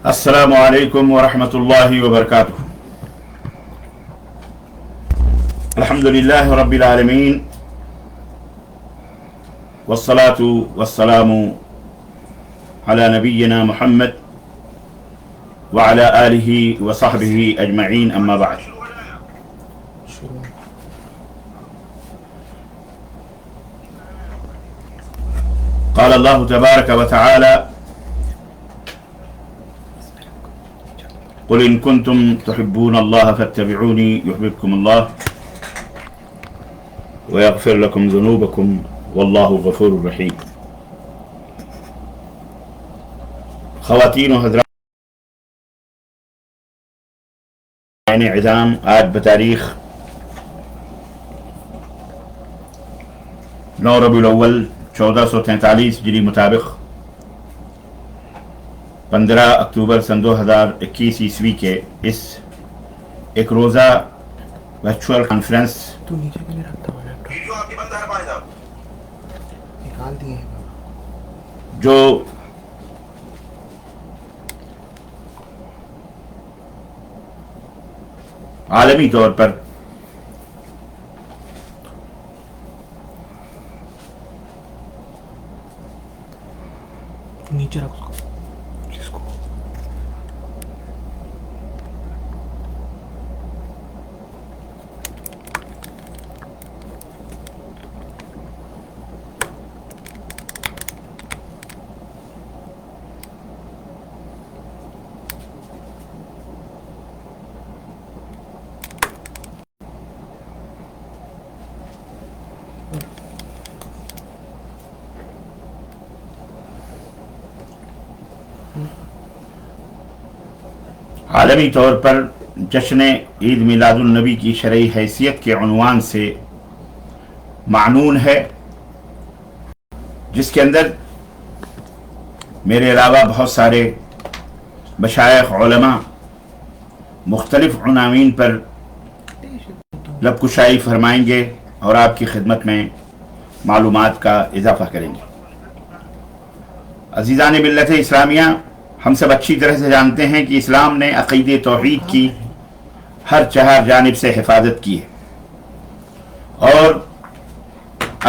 السلام علیکم ورحمۃ اللہ وبرکاتہ. الحمد للہ رب العالمین والصلاة والسلام علی نبینا محمد وعلى آلہ وصحبہ اجمعین، اما بعد. قال اللہ تبارک وتعالی: قل ان کنتم تحبون اللہ فاتبعونی یحببکم اللہ ویغفر لکم ذنوبکم واللہ غفور رحیم. خواتین و حضرات عظام، آج بتاریخ 9 ربیع الاول 1443 ہجری مطابق 15 اکتوبر سن 2021 عیسوی کے اس ایک روزہ ورچوئل کانفرنس جو عالمی طور پر نیچے رکھ جس کو عالمی طور پر جشن عید میلاد النبی کی شرعی حیثیت کے عنوان سے معنون ہے، جس کے اندر میرے علاوہ بہت سارے مشائخ علماء مختلف عناوین پر لب کشائی فرمائیں گے اور آپ کی خدمت میں معلومات کا اضافہ کریں گے. عزیزان ملت اسلامیہ، ہم سب اچھی طرح سے جانتے ہیں کہ اسلام نے عقیدہ توحید کی ہر چہار جانب سے حفاظت کی ہے، اور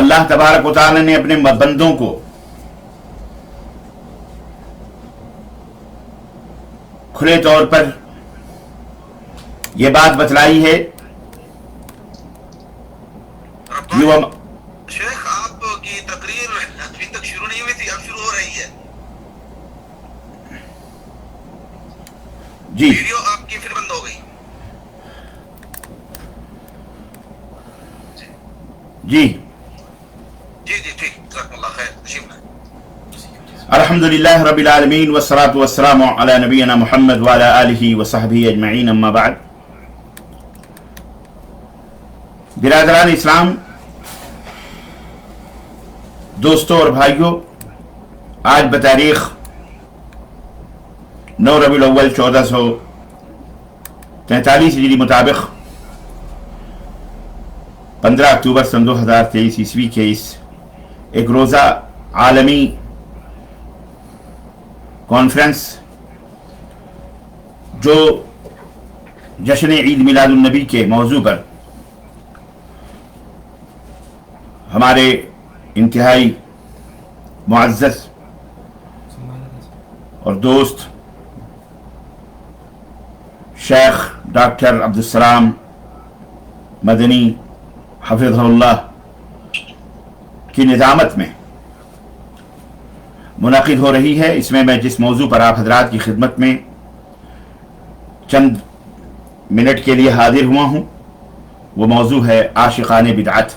اللہ تبارک و تعالی نے اپنے بندوں کو کھلے طور پر یہ بات بتلائی ہے کہ وہ شیخ آپ کی تقریر ابھی تک شروع نہیں ہوئی تھی، اب شروع ہو رہی ہے. جی ویڈیو آپ کی پھر بند ہو گئی. جی جی ٹھیک، جزاکم اللہ خیر. تشریف لائیں. الحمدللہ رب العالمین والصلاة والسلام علی نبینا محمد وعلی آلہ وصحبہ اجمعین، اما بعد. برادران اسلام، دوستوں اور بھائیوں، آج بتاریخ 9 ربیع الاول 1443 ہجری مطابق 15 اکتوبر سن 2023 عیسوی کے اس ایک روزہ عالمی کانفرنس جو جشن عید میلاد النبی کے موضوع پر ہمارے انتہائی معزز اور دوست شیخ ڈاکٹر عبدالسلام مدنی حفظہ اللہ کی نظامت میں منعقد ہو رہی ہے. اس میں جس موضوع پر آپ حضرات کی خدمت میں چند منٹ کے لیے حاضر ہوا ہوں، وہ موضوع ہے عاشقان بدعت.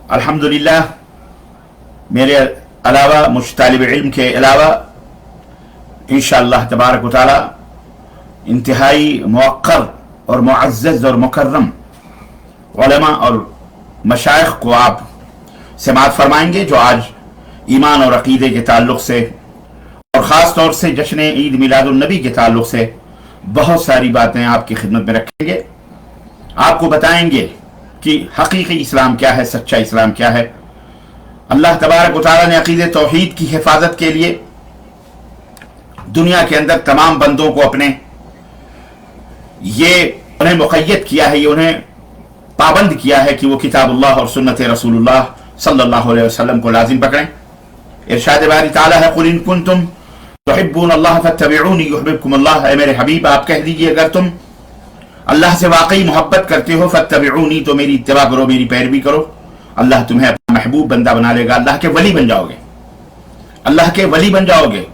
الحمدللہ میرے علاوہ، مجھ طالب علم کے علاوہ، انشاءاللہ تبارک و تعالی انتہائی موقر اور معزز اور مکرم علماء اور مشائخ کو آپ سماعت فرمائیں گے، جو آج ایمان اور عقیدے کے تعلق سے اور خاص طور سے جشن عید میلاد النبی کے تعلق سے بہت ساری باتیں آپ کی خدمت میں رکھیں گے. آپ کو بتائیں گے کہ حقیقی اسلام کیا ہے، سچا اسلام کیا ہے۔ اللہ تبارک و تعالیٰ نے عقیدہ توحید کی حفاظت کے لیے دنیا کے اندر تمام بندوں کو اپنے یہ انہیں مقید کیا ہے، یہ انہیں پابند کیا ہے کہ وہ کتاب اللہ اور سنت رسول اللہ صلی اللہ علیہ وسلم کو لازم پکڑیں۔ ارشاد باری تعالیٰ ہے قل ان کنتم تحبون اللہ فاتبعونی یحببکم اللہ، اے میرے حبیب آپ کہہ دیجئے اگر تم اللہ سے واقعی محبت کرتے ہو فاتبعونی تو میری اتباع کرو، میری پیروی کرو، اللہ تمہیں اپنا محبوب بندہ بنا لے گا، اللہ کے ولی بن جاؤ گے، اللہ کے ولی بن جاؤ گے،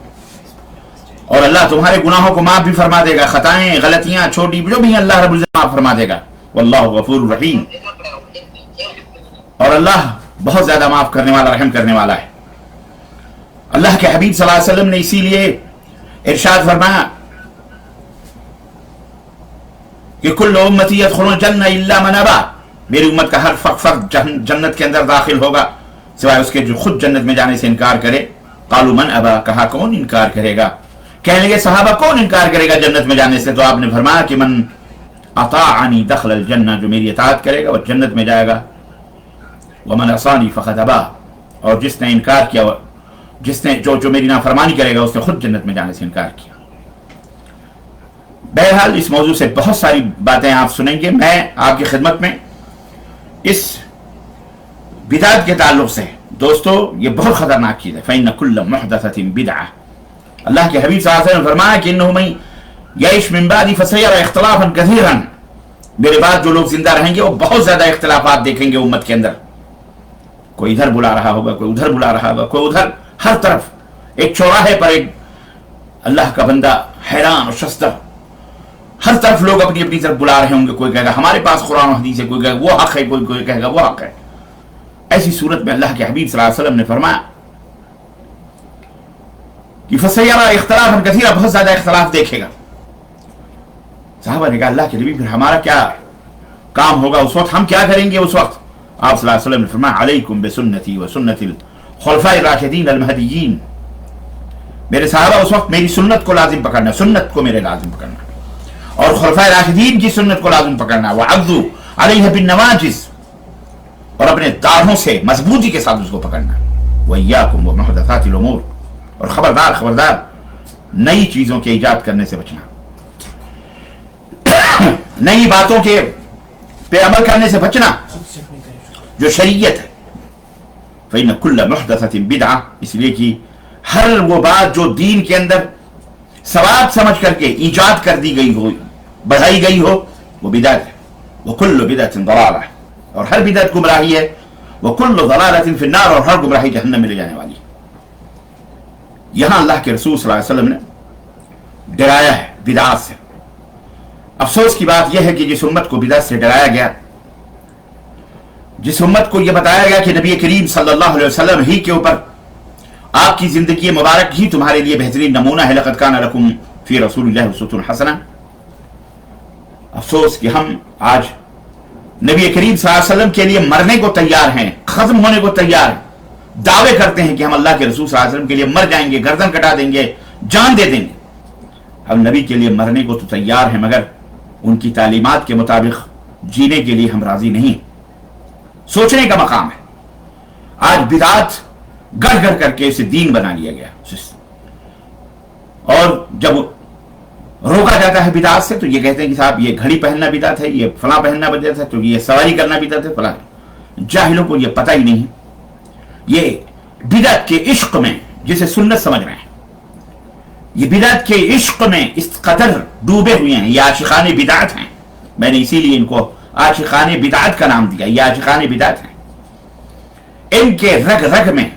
اور اللہ تمہارے گناہوں کو معاف بھی فرما دے گا، خطائیں غلطیاں چھوٹی جو بھی اللہ رب العزت معاف فرما دے گا، واللہ غفور رحیم، اور اللہ بہت زیادہ معاف کرنے والا رحم کرنے والا ہے۔ اللہ کے حبیب صلی اللہ علیہ وسلم نے اسی لیے ارشاد فرمایا کہ کل امتی یدخلون الجنہ الا من ابا، میری امت کا ہر فرد جنت کے اندر داخل ہوگا سوائے اس کے جو خود جنت میں جانے سے انکار کرے۔ قالوا من ابا، کہا کون انکار کرے گا؟ کہنے لگے صحابہ کون انکار کرے گا جنت میں جانے سے؟ تو آپ نے فرمایا کہ من اطاعنی دخل الجنہ، جو میری اطاعت کرے گا وہ جنت میں جائے گا، ومن عصانی فقد ابا، اور جس نے انکار کیا، جس نے جو میری نافرمانی کرے گا اس نے خود جنت میں جانے سے انکار کیا۔ بہرحال اس موضوع سے بہت ساری باتیں آپ سنیں گے، میں آپ کی خدمت میں اس بدعت کے تعلق سے دوستو یہ بہت خطرناک چیز ہے، فإن كل محدثة بدعة، اللہ کے حبیب صلی اللہ علیہ وسلم نے فرمایا کہ انه من يعش من بعدي فسيرى اختلافا كثيرا، میرے بعد جو لوگ زندہ رہیں گے وہ بہت زیادہ اختلافات دیکھیں گے امت کے اندر، کوئی ادھر بلا رہا ہوگا، کوئی ادھر بلا رہا ہوگا، کوئی ادھر، ہر طرف ایک چوراہے پر ایک اللہ کا بندہ حیران اور شستہ، ہر طرف لوگ اپنی اپنی طرف بلا رہے ہوں گے، کوئی کہے گا ہمارے پاس قرآن و حدیث ہے، کوئی کہے گا وہ حق ہے، کوئی کہے گا وہ حق ہے۔ ایسی صورت میں اللہ کے حبیب صلی اللہ علیہ وسلم نے فرمایا کہ فسیرا اختلاف کثیرا، بہت زیادہ اختلاف دیکھے گا۔ صحابہ نے کہا اللہ کے نبی پھر ہمارا کیا کام ہوگا اس وقت، ہم کیا کریں گے اس وقت؟ آپ صلی اللہ علیہ وسلم نے فرمایا علیکم بسنتی و سنت الخلفاء الراشدین المہدیین، میرے صحابہ اس وقت میری سنت کو لازم پکڑنا، سنت کو میرے لازم پکڑنا، اور خلفاء راشدین کی سنت کو لازم پکڑنا، وعضوا علیہ بالنواجذ، اور اپنے داڑھوں سے مضبوطی کے ساتھ اس کو پکڑنا، وإیاکم ومحدثات الامور، اور خبردار خبردار نئی چیزوں کے ایجاد کرنے سے بچنا، نئی باتوں کے پہ عمل کرنے سے بچنا جو شریعت ہے۔ فإن كل محدثة بدعة، اس لیے کہ ہر وہ بات جو دین کے اندر ثواب سمجھ کر کے ایجاد کر دی گئی ہو، بڑھائی گئی ہو، وہ بدعت ہے، وكل بدعة ضلالة، اور ہر بدعت گمراہی ہے، وكل ضلالة في النار، اور ہر گمراہی جہنم میں لے جانے والی ہے۔ یہاں اللہ کے رسول صلی اللہ علیہ وسلم نے ڈرایا ہے بدعات سے۔ افسوس کی بات یہ ہے کہ جس امت کو بدعت سے ڈرایا گیا، جس امت کو یہ بتایا گیا کہ نبی کریم صلی اللہ علیہ وسلم ہی کے اوپر آپ کی زندگی مبارک ہی تمہارے لیے بہترین نمونہ ہے، لقد کان لکم فی رسول اللہ اسوۃ حسنہ، افسوس کہ ہم آج نبی کریم صلی اللہ علیہ وسلم کے لیے مرنے کو تیار ہیں، ختم ہونے کو تیار ہیں، دعوے کرتے ہیں کہ ہم اللہ کے رسول صلی اللہ علیہ وسلم کے لیے مر جائیں گے، گردن کٹا دیں گے، جان دے دیں گے۔ ہم نبی کے لیے مرنے کو تو تیار ہیں، مگر ان کی تعلیمات کے مطابق جینے کے لیے ہم راضی نہیں۔ سوچنے کا مقام ہے۔ آج بدعات گڑھ گڑھ کر کے اسے دین بنا لیا گیا، اور جب روکا جاتا ہے بدعات سے تو یہ کہتے ہیں کہ صاحب یہ گھڑی پہننا بدعت ہے، یہ فلاں پہننا بدعت ہے، تو یہ سواری کرنا بدعت ہے، فلاں۔ جاہلوں کو یہ پتہ ہی نہیں، یہ بدعت کے عشق میں جسے سنت سمجھ رہے ہیں، یہ بدعت کے عشق میں اس قدر ڈوبے ہوئے ہیں، یہ عاشقان بدعت ہیں۔ میں نے اسی لیے ان کو عاشقان بدعت کا نام دیا، یہ عاشقان بدعت ہیں۔ ان کے رگ رگ میں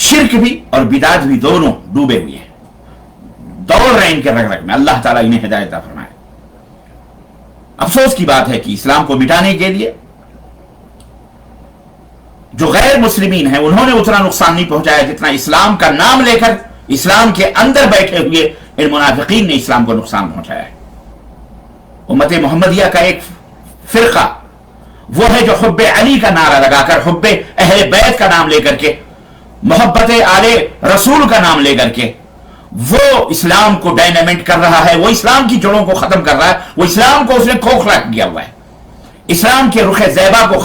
شرک بھی اور بدعت بھی دونوں ڈوبے ہوئے ہیں، دوڑ رہے ہیں ان کے رگ رگ میں۔ اللہ تعالیٰ انہیں ہدایت عطا فرمائے۔ افسوس کی بات ہے کہ اسلام کو مٹانے کے لیے جو غیر مسلمین ہیں انہوں نے اتنا نقصان نہیں پہنچایا جتنا اسلام کا نام لے کر اسلام کے اندر بیٹھے ہوئے ان منافقین نے اسلام کو نقصان پہنچایا ہے۔ امت محمدیہ کا ایک فرقہ وہ ہے جو حب علی کا نعرہ لگا کر، حب اہل بیت کا نام لے کر کے، محبت آل رسول کا نام لے کر کے، وہ اسلام کو ڈائنامٹ کر رہا ہے, وہ اسلام کی جڑوں کو ختم کر رہا ہے, وہ اسلام کو اس نے کھوکھلا کیا ہوا ہے, اسلام کے رخ زیبا کو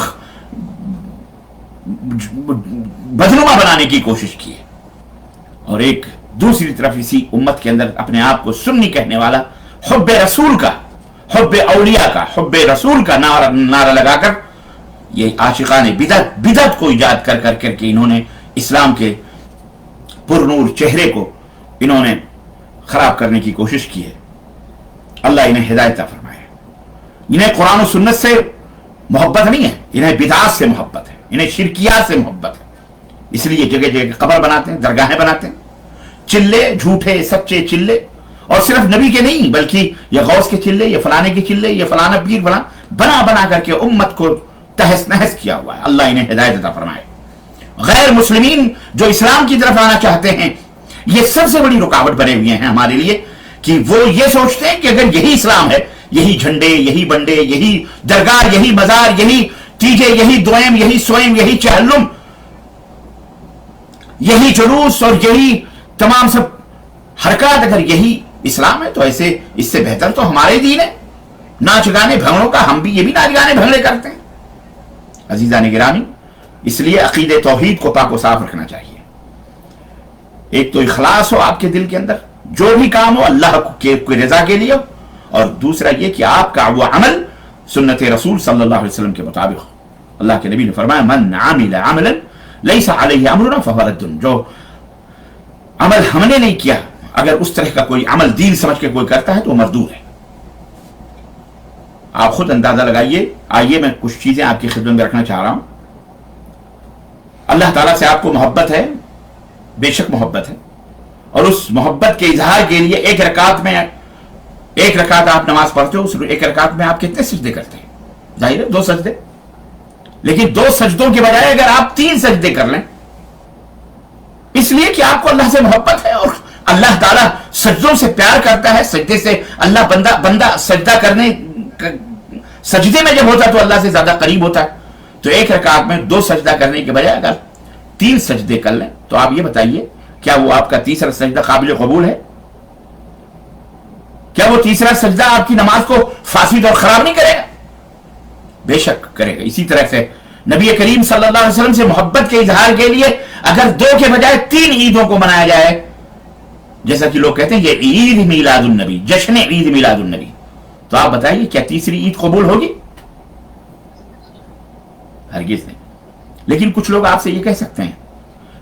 بدنما بنانے کی کوشش کی ہے. اور ایک دوسری طرف اسی امت کے اندر اپنے آپ کو سنی کہنے والا حب رسول کا, حب اولیاء کا, حب رسول کا نعرہ لگا کر یہ عاشقان بدعت کو ایجاد کر کر کے انہوں نے اسلام کے پرنور چہرے کو انہوں نے خراب کرنے کی کوشش کی ہے. اللہ انہیں ہدایت عطا فرمائے. انہیں قرآن و سنت سے محبت نہیں ہے, انہیں بدعات سے محبت ہے, انہیں شرکیات سے محبت ہے. اس لیے جگہ جگہ قبر بناتے ہیں, درگاہیں بناتے ہیں, چلے جھوٹے سچے چلے, اور صرف نبی کے نہیں بلکہ یہ غوث کے چلے, یہ فلانے کے چلے, یہ فلانا پیر بنا بنا کر کے امت کو تہس نہس کیا ہوا ہے. اللہ انہیں ہدایت عطا فرمائے. غیر مسلمین جو اسلام کی طرف آنا چاہتے ہیں, یہ سب سے بڑی رکاوٹ بنے ہوئے ہیں ہمارے لیے, کہ وہ یہ سوچتے ہیں کہ اگر یہی اسلام ہے, یہی جھنڈے, یہی بنڈے, یہی درگاہ, یہی مزار, یہی تیجے, یہی دویم, یہی سوئم, یہی چہلم, یہی جلوس اور یہی تمام سب حرکات, اگر یہی اسلام ہے تو ایسے اس سے بہتر تو ہمارے دین ہے. ناچ گانے بھنگڑوں کا, ہم بھی یہ بھی ناچ گانے بھنگڑے کرتے ہیں. عزیزان گرامی, اس لیے عقید توحید کو پاک و صاف رکھنا چاہیے. ایک تو اخلاص ہو آپ کے دل کے اندر, جو بھی کام ہو اللہ کی رضا کے لیے ہو, اور دوسرا یہ کہ آپ کا وہ عمل سنت رسول صلی اللہ علیہ وسلم کے مطابق ہو. اللہ کے نبی نے فرمایا من عمل عملا لیس علیہ امرنا فہو رد, جو عمل ہم نے نہیں کیا, اگر اس طرح کا کوئی عمل دین سمجھ کے کوئی کرتا ہے تو وہ مردود ہے. آپ خود اندازہ لگائیے. آئیے میں کچھ چیزیں آپ کی خدمت میں رکھنا چاہ رہا ہوں. اللہ تعالیٰ سے آپ کو محبت ہے, بے شک محبت ہے, اور اس محبت کے اظہار کے لیے ایک رکعت آپ نماز پڑھتے ہو, اس ایک رکعت میں آپ کتنے سجدے کرتے ہیں؟ ظاہر ہے 2 سجدے. لیکن 2 سجدوں کے بجائے اگر آپ 3 سجدے کر لیں, اس لیے کہ آپ کو اللہ سے محبت ہے, اور اللہ تعالیٰ سجدوں سے پیار کرتا ہے. سجدے سے اللہ بندہ سجدہ کرنے, سجدے میں جب ہوتا ہے تو اللہ سے زیادہ قریب ہوتا ہے. تو ایک رکعت میں 2 سجدہ کرنے کے بجائے اگر 3 سجدے کر لیں, تو آپ یہ بتائیے کیا وہ آپ کا تیسرا سجدہ قابل قبول ہے؟ کیا وہ تیسرا سجدہ آپ کی نماز کو فاسد اور خراب نہیں کرے گا؟ بے شک کرے گا. اسی طرح سے نبی کریم صلی اللہ علیہ وسلم سے محبت کے اظہار کے لیے اگر 2 کے بجائے 3 عیدوں کو منایا جائے, جیسا کہ لوگ کہتے ہیں یہ عید میلاد النبی, جشن عید میلاد النبی, تو آپ بتائیے کیا تیسری عید قبول ہوگی؟ ہرگز نہیں. لیکن کچھ لوگ آپ سے یہ کہہ سکتے ہیں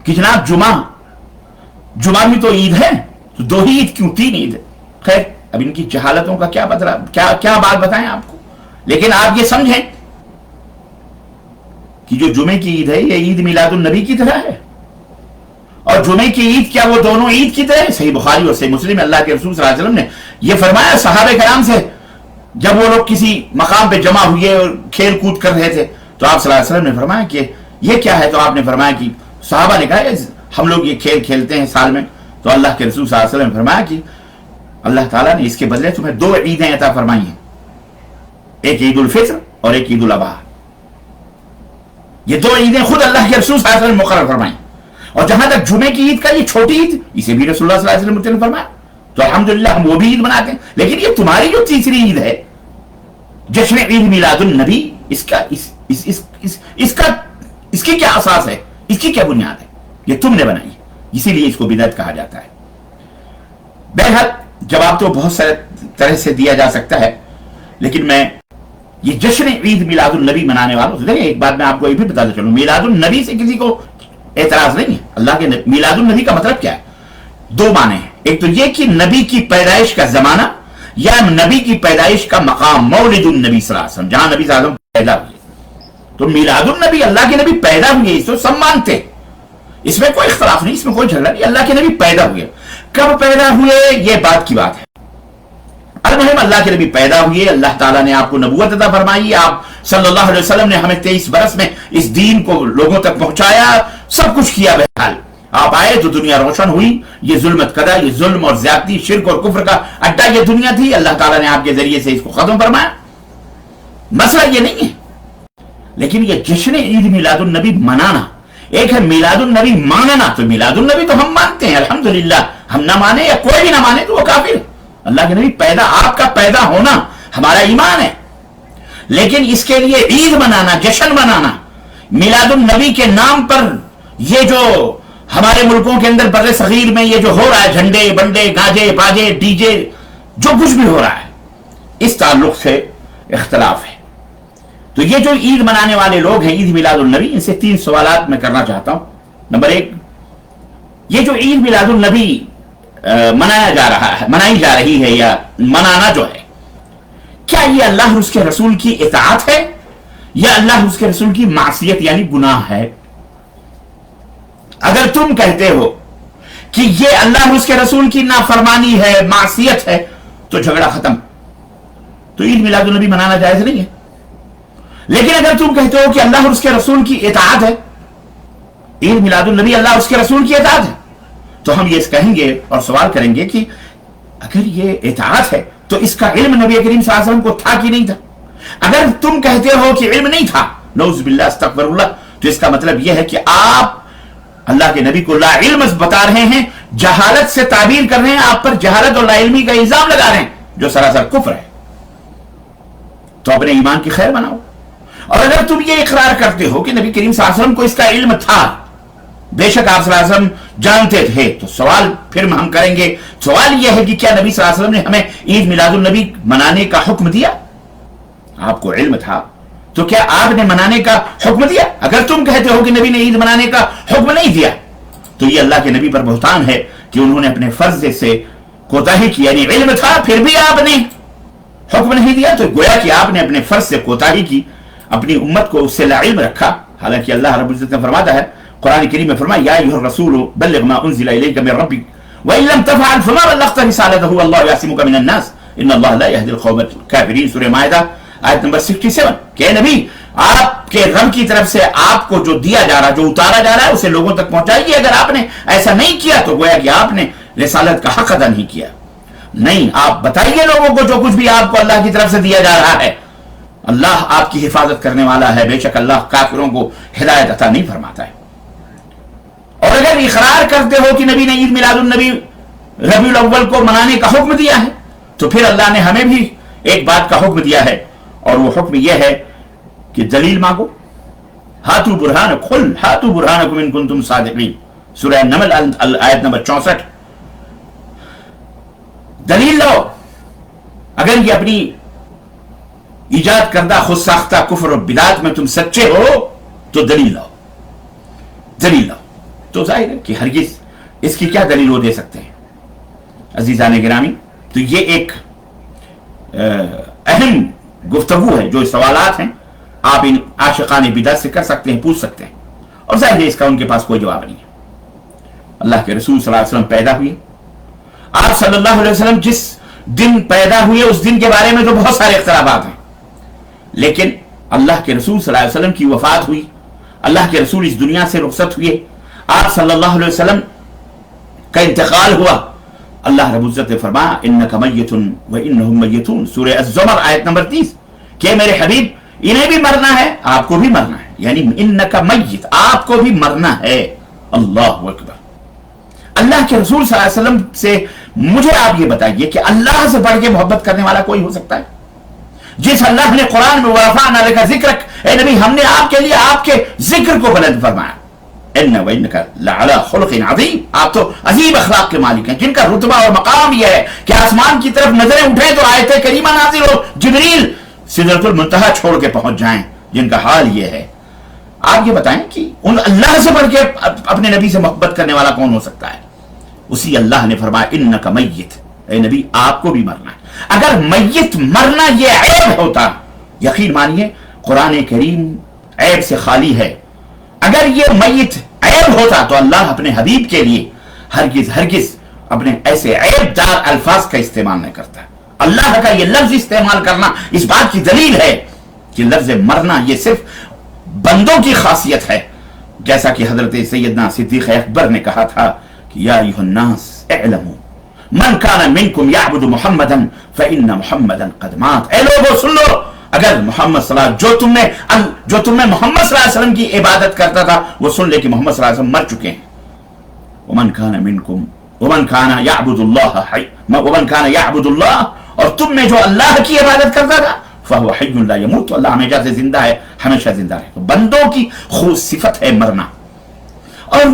کہ جناب جمعہ بھی تو عید ہے, تو 2 ہی عید کیوں 3 عید ہے؟ خیر, اب ان کی جہالتوں کا کیا بات بتائیں آپ کو. لیکن آپ یہ سمجھیں کہ جو جمعے کی عید ہے یہ عید میلاد النبی کی طرح ہے, اور جمعے کی عید کیا وہ دونوں عید کی طرح ہے؟ صحیح بخاری اور صحیح مسلم میں اللہ کے رسول صلی اللہ علیہ وسلم نے یہ فرمایا صحابہ کرام سے, جب وہ لوگ کسی مقام پہ جمع ہوئے اور کھیل کود کر رہے تھے, تو آپ صلی اللہ علیہ وسلم نے فرمایا کہ یہ کیا ہے؟ تو آپ نے فرمایا کہ صحابہ نے کہا ہم لوگ یہ کھیل کھیلتے ہیں سال میں. تو اللہ کے رسول صلی اللہ علیہ وسلم نے فرمایا کہ اللہ تعالیٰ نے اس کے بدلے تمہیں 2 عیدیں عطا فرمائی ہیں, ایک عید الفطر اور ایک عید الاضحیٰ. یہ 2 عیدیں خود اللہ کے رسول صلی اللہ علیہ وسلم نے مقرر فرمائی. اور جہاں تک جمعے کی عید کا یہ چھوٹی عید, اسے بھی رسول اللہ صلی اللہ علیہ وسلم نے فرمایا, تو الحمدللہ ہم وہ بھی عید مناتے ہیں. لیکن یہ تمہاری جو تیسری عید ہے جشن عید میلاد النبی, اس کی کیا اساس ہے, اس کی کیا بنیاد ہے؟ یہ تم نے بنائی, اسی لیے اس کو بدعت کہا جاتا ہے. بہرحال جواب تو بہت سارے طرح سے دیا جا سکتا ہے, لیکن میں یہ جشن عید میلاد النبی منانے والوں سے دیکھیں, ایک بات میں آپ کو یہ بھی بتاتا چلوں, میلاد النبی سے کسی کو اعتراض نہیں ہے. اللہ کے میلاد النبی کا مطلب کیا ہے؟ 2 معنی ہیں. ایک تو یہ کہ نبی کی پیدائش کا زمانہ, یا نبی کی پیدائش کا مقام, مولد النبی صلی اللہ علیہ وسلم, جہاں نبی صلی اللہ علیہ وسلم پیدا ہوئے. تو میلاد النبی, اللہ کے نبی پیدا ہوئے, اس کو سب مانتے, اس میں کوئی اختلاف نہیں, اس میں کوئی جھگڑا نہیں. اللہ کے نبی پیدا ہوئے, کب پیدا ہوئے یہ بات کی بات ہے. المہم اللہ کے نبی پیدا ہوئے, اللہ تعالیٰ نے آپ کو نبوت عطا فرمائی, آپ صلی اللہ علیہ وسلم نے ہمیں 23 برس میں اس دین کو لوگوں تک پہنچایا, سب کچھ کیا. بہرحال آپ آئے تو دنیا روشن ہوئی. یہ ظلمت کدا, یہ ظلم اور زیادتی, شرک اور کفر کا اڈا یہ دنیا تھی, اللہ تعالیٰ نے آپ کے ذریعے سے اس کو ختم فرمایا. مسئلہ یہ نہیں ہے. لیکن یہ جشن عید میلاد النبی منانا, एक है मिलादुन नबी मानना, तो मिलादुन नबी तो हम मानते हैं अल्हम्दुलिल्लाह, हम ना माने या कोई भी ना माने तो वो काफिर है। अल्लाह के नबी पैदा, आपका पैदा होना हमारा ईमान है, लेकिन इसके लिए ईद मनाना, जश्न मनाना, मिलादुन नबी के नाम पर ये जो हमारे मुल्कों के अंदर बर्रे सगीर में ये जो हो रहा है, झंडे बंडे गाजे बाजे डीजे जो कुछ भी हो रहा है, इस ताल्लुक से इख्तलाफ है। तो ये जो ईद मनाने वाले लोग हैं, ईद मिलादुन नबी, इनसे 3 सवालात मैं करना चाहता हूं। नंबर 1, ये जो ईद मिलादुन नबी मनाया जा रहा है, मनाई जा रही है या मनाना जो है, क्या ये अल्लाह और उसके रसूल की इताअत है या अल्लाह और उसके रसूल की मासियत यानी गुनाह है? अगर तुम कहते हो कि ये अल्लाह और उसके रसूल की नाफरमानी है, मासियत है, तो झगड़ा खत्म, तो ईद मिलादुन नबी मनाना जायज नहीं है। लेकिन अगर तुम कहते हो कि अल्लाह और उसके रसूल की इताअत है, ईद मिलादुन नबी अल्लाह और उसके रसूल की इताअत है, तो हम ये कहेंगे और सवाल करेंगे कि अगर ये इताअत है तो इसका इल्म नबी करीम सल्लल्लाहु अलैहि वसल्लम को था कि नहीं था? अगर तुम कहते हो कि इल्म नहीं था, नऊज़ बिल्लाह अस्तगफिरुल्लाह, तो इसका मतलब यह है कि आप अल्लाह के नबी को ला इल्म बता रहे हैं, जहालत से ताबीर कर रहे हैं, आप पर जहालत और ला इल्मी का इल्जाम लगा रहे हैं, जो सरासर कुफ्र है। तो अपने ईमान की खैर बनाओ। और अगर तुम ये इकरार करते हो कि नबी करीम सल्लल्लाहु अलैहि वसल्लम को इसका इल्म था, बेशक आप सल्लल्लाहु अलैहि वसल्लम जानते थे, तो सवाल फिर हम करेंगे, सवाल यह है कि क्या नबी सल्लल्लाहु अलैहि वसल्लम ने हमें ईद मिलादुन नबी मनाने का हुक्म दिया? आपको इल्म था तो क्या आपने मनाने का हुक्म दिया? अगर तुम कहते हो कि नबी ने ईद मनाने का हुक्म नहीं दिया, तो ये अल्लाह के नबी पर बुहतान है कि उन्होंने अपने फर्ज से कोताही की, यानी इल्म था फिर भी आपने हुक्म नहीं दिया, तो गोया कि आपने अपने फर्ज से कोताही की, अपनी उम्मत को उससे लाइल्म रखा। हालांकि अल्लाह रब्बुल इज्जत ने फरमाता है कुरान करीम में, फरमाया या अय्युहर रसूल बल्लिग मा उनज़िला इलैका मिन रब्बिक व इन लम तफ़अल फमा बल्लग़्ता रिसालतहु वल्लाहु यासिमुका मिनन नास इन्नल्लाह ला यहदिल क़ौमल काफ़िरीन। सूरह माइदा आयत नंबर 67। कि नबी, आपके रब की तरफ से आपको जो दिया जा रहा, जो उतारा जा रहा है, उसे लोगों तक पहुंचाइए। अगर आपने ऐसा नहीं किया तो गोया कि आपने रिसालत का हक अदा नहीं किया। नहीं, आप बताइए लोगों को जो कुछ भी आपको अल्लाह की तरफ से दिया जा रहा है, अल्लाह आपकी हिफाजत करने वाला है, बेशक अल्लाह काफिरों को हिदायत अता नहीं फरमाता है। और अगर इकरार करते हो कि नबी ने ईद मिलादुन नबी रबीउल अव्वल को मनाने का हुक्म दिया है, तो फिर अल्लाह ने हमें भी एक बात का हुक्म दिया है, और वो हुक्म यह है कि दलील मांगो। हातु बुरहान खुल हातु बुरहानकुम इन कुंतुम सादिकीन, सूरह नमल आयत नंबर 64। दलील लो। अगर ये अपनी इजाद करदा खुद साख्ता कुफ्र और बिदात में तुम सच्चे हो तो दलील लाओ, दलील लाओ। तो जाहिर है कि हरगिज इसकी क्या दलील वो दे सकते हैं। अजीजान गिरामी, तो ये एक अहम गुफ्तगू है, जो सवालात हैं आप इन आशिकान बिदात से कर सकते हैं, पूछ सकते हैं, और जाहिर है इसका उनके पास कोई जवाब नहीं है। अल्लाह के रसूल सल्लल्लाहु अलैहि वसल्लम पैदा हुए, आप सल्लल्लाहु अलैहि वसल्लम जिस दिन पैदा हुए उस दिन के बारे में तो बहुत सारे इख्तिलाफात हैं, लेकिन अल्लाह के रसूल सल्लल्लाहु अलैहि वसल्लम की वफात हुई, अल्लाह के रसूल इस दुनिया से रुखसत हुए, आप सल्लल्लाहु अलैहि वसल्लम का इंतकाल हुआ। अल्लाह रब्बुल इज्जत ने फरमाया इन्नका मय्यतुन व इन्नहुम मय्यतून, सूरह अज़-ज़ुमर आयत नंबर 30, कि मेरे हबीब इन्हें भी मरना है, आपको भी मरना है, यानी इन्नका मय्यत, आपको भी मरना है। अल्लाहु अकबर। अल्लाह के रसूल सल्लल्लाहु अलैहि वसल्लम से मुझे आप ये बताइए कि अल्लाह से बढ़ के मोहब्बत करने वाला कोई हो सकता है? जिस अल्लाह ने कुरान में वरफ़अना लका ज़िक्रक, ए नबी हमने आपके लिए आपके जिक्र को बुलंद फरमाया, इन्ना व इन्नका लअला खुलक़िन अज़ीम, आप तो अजीब अखलाक के मालिक हैं, जिनका रुतबा और मकाम यह है कि आसमान की तरफ नजरें उठे तो आयत करीमा नाज़िल हो, जिब्रील सिदरतुल मुंतहा छोड़ के पहुंच जाएं, जिनका हाल यह है। आप ये बताएं कि उन अल्लाह से बढ़ के अपने नबी से मोहब्बत करने वाला कौन हो सकता है? उसी अल्लाह ने फरमाया इन्नका मय्यत, ए नबी आपको भी मरना है। अगर मय्यत मरना यह ऐब होता, यकीन मानिए कुरान करीम ऐब से खाली है। अगर यह मय्यत ऐब होता तो अल्लाह अपने हबीब के लिए हरगिज हरगिज अपने ऐसे ऐबदार अल्फाज का इस्तेमाल नहीं करता। अल्लाह का यह लफ्ज इस्तेमाल करना इस बात की दलील है कि लफ्ज मरना यह सिर्फ बंदों की खासियत है, जैसा कि हजरत सैयदना सिद्दीक़ अकबर ने कहा था कि या अय्युहन्नास इअलमू मन कान मिनकुम यअबुदु मुहम्मदन फइन्न मुहम्मदन क़द मात। ऐ लोगों सुन लो, اگر محمد صلی اللہ جو تم میں محمد صلی اللہ علیہ وسلم کی عبادت کرتا تھا وہ سن لے کہ محمد صلی اللہ علیہ وسلم مر چکے ہیں. ومن كان يعبد الله اور تم میں جو اللہ کی عبادت کرتا تھا فهو حي لا يموت, اللہ ہمیشہ سے زندہ ہے, ہمیشہ زندہ ہے. تو بندوں کی خود صفت ہے مرنا. اور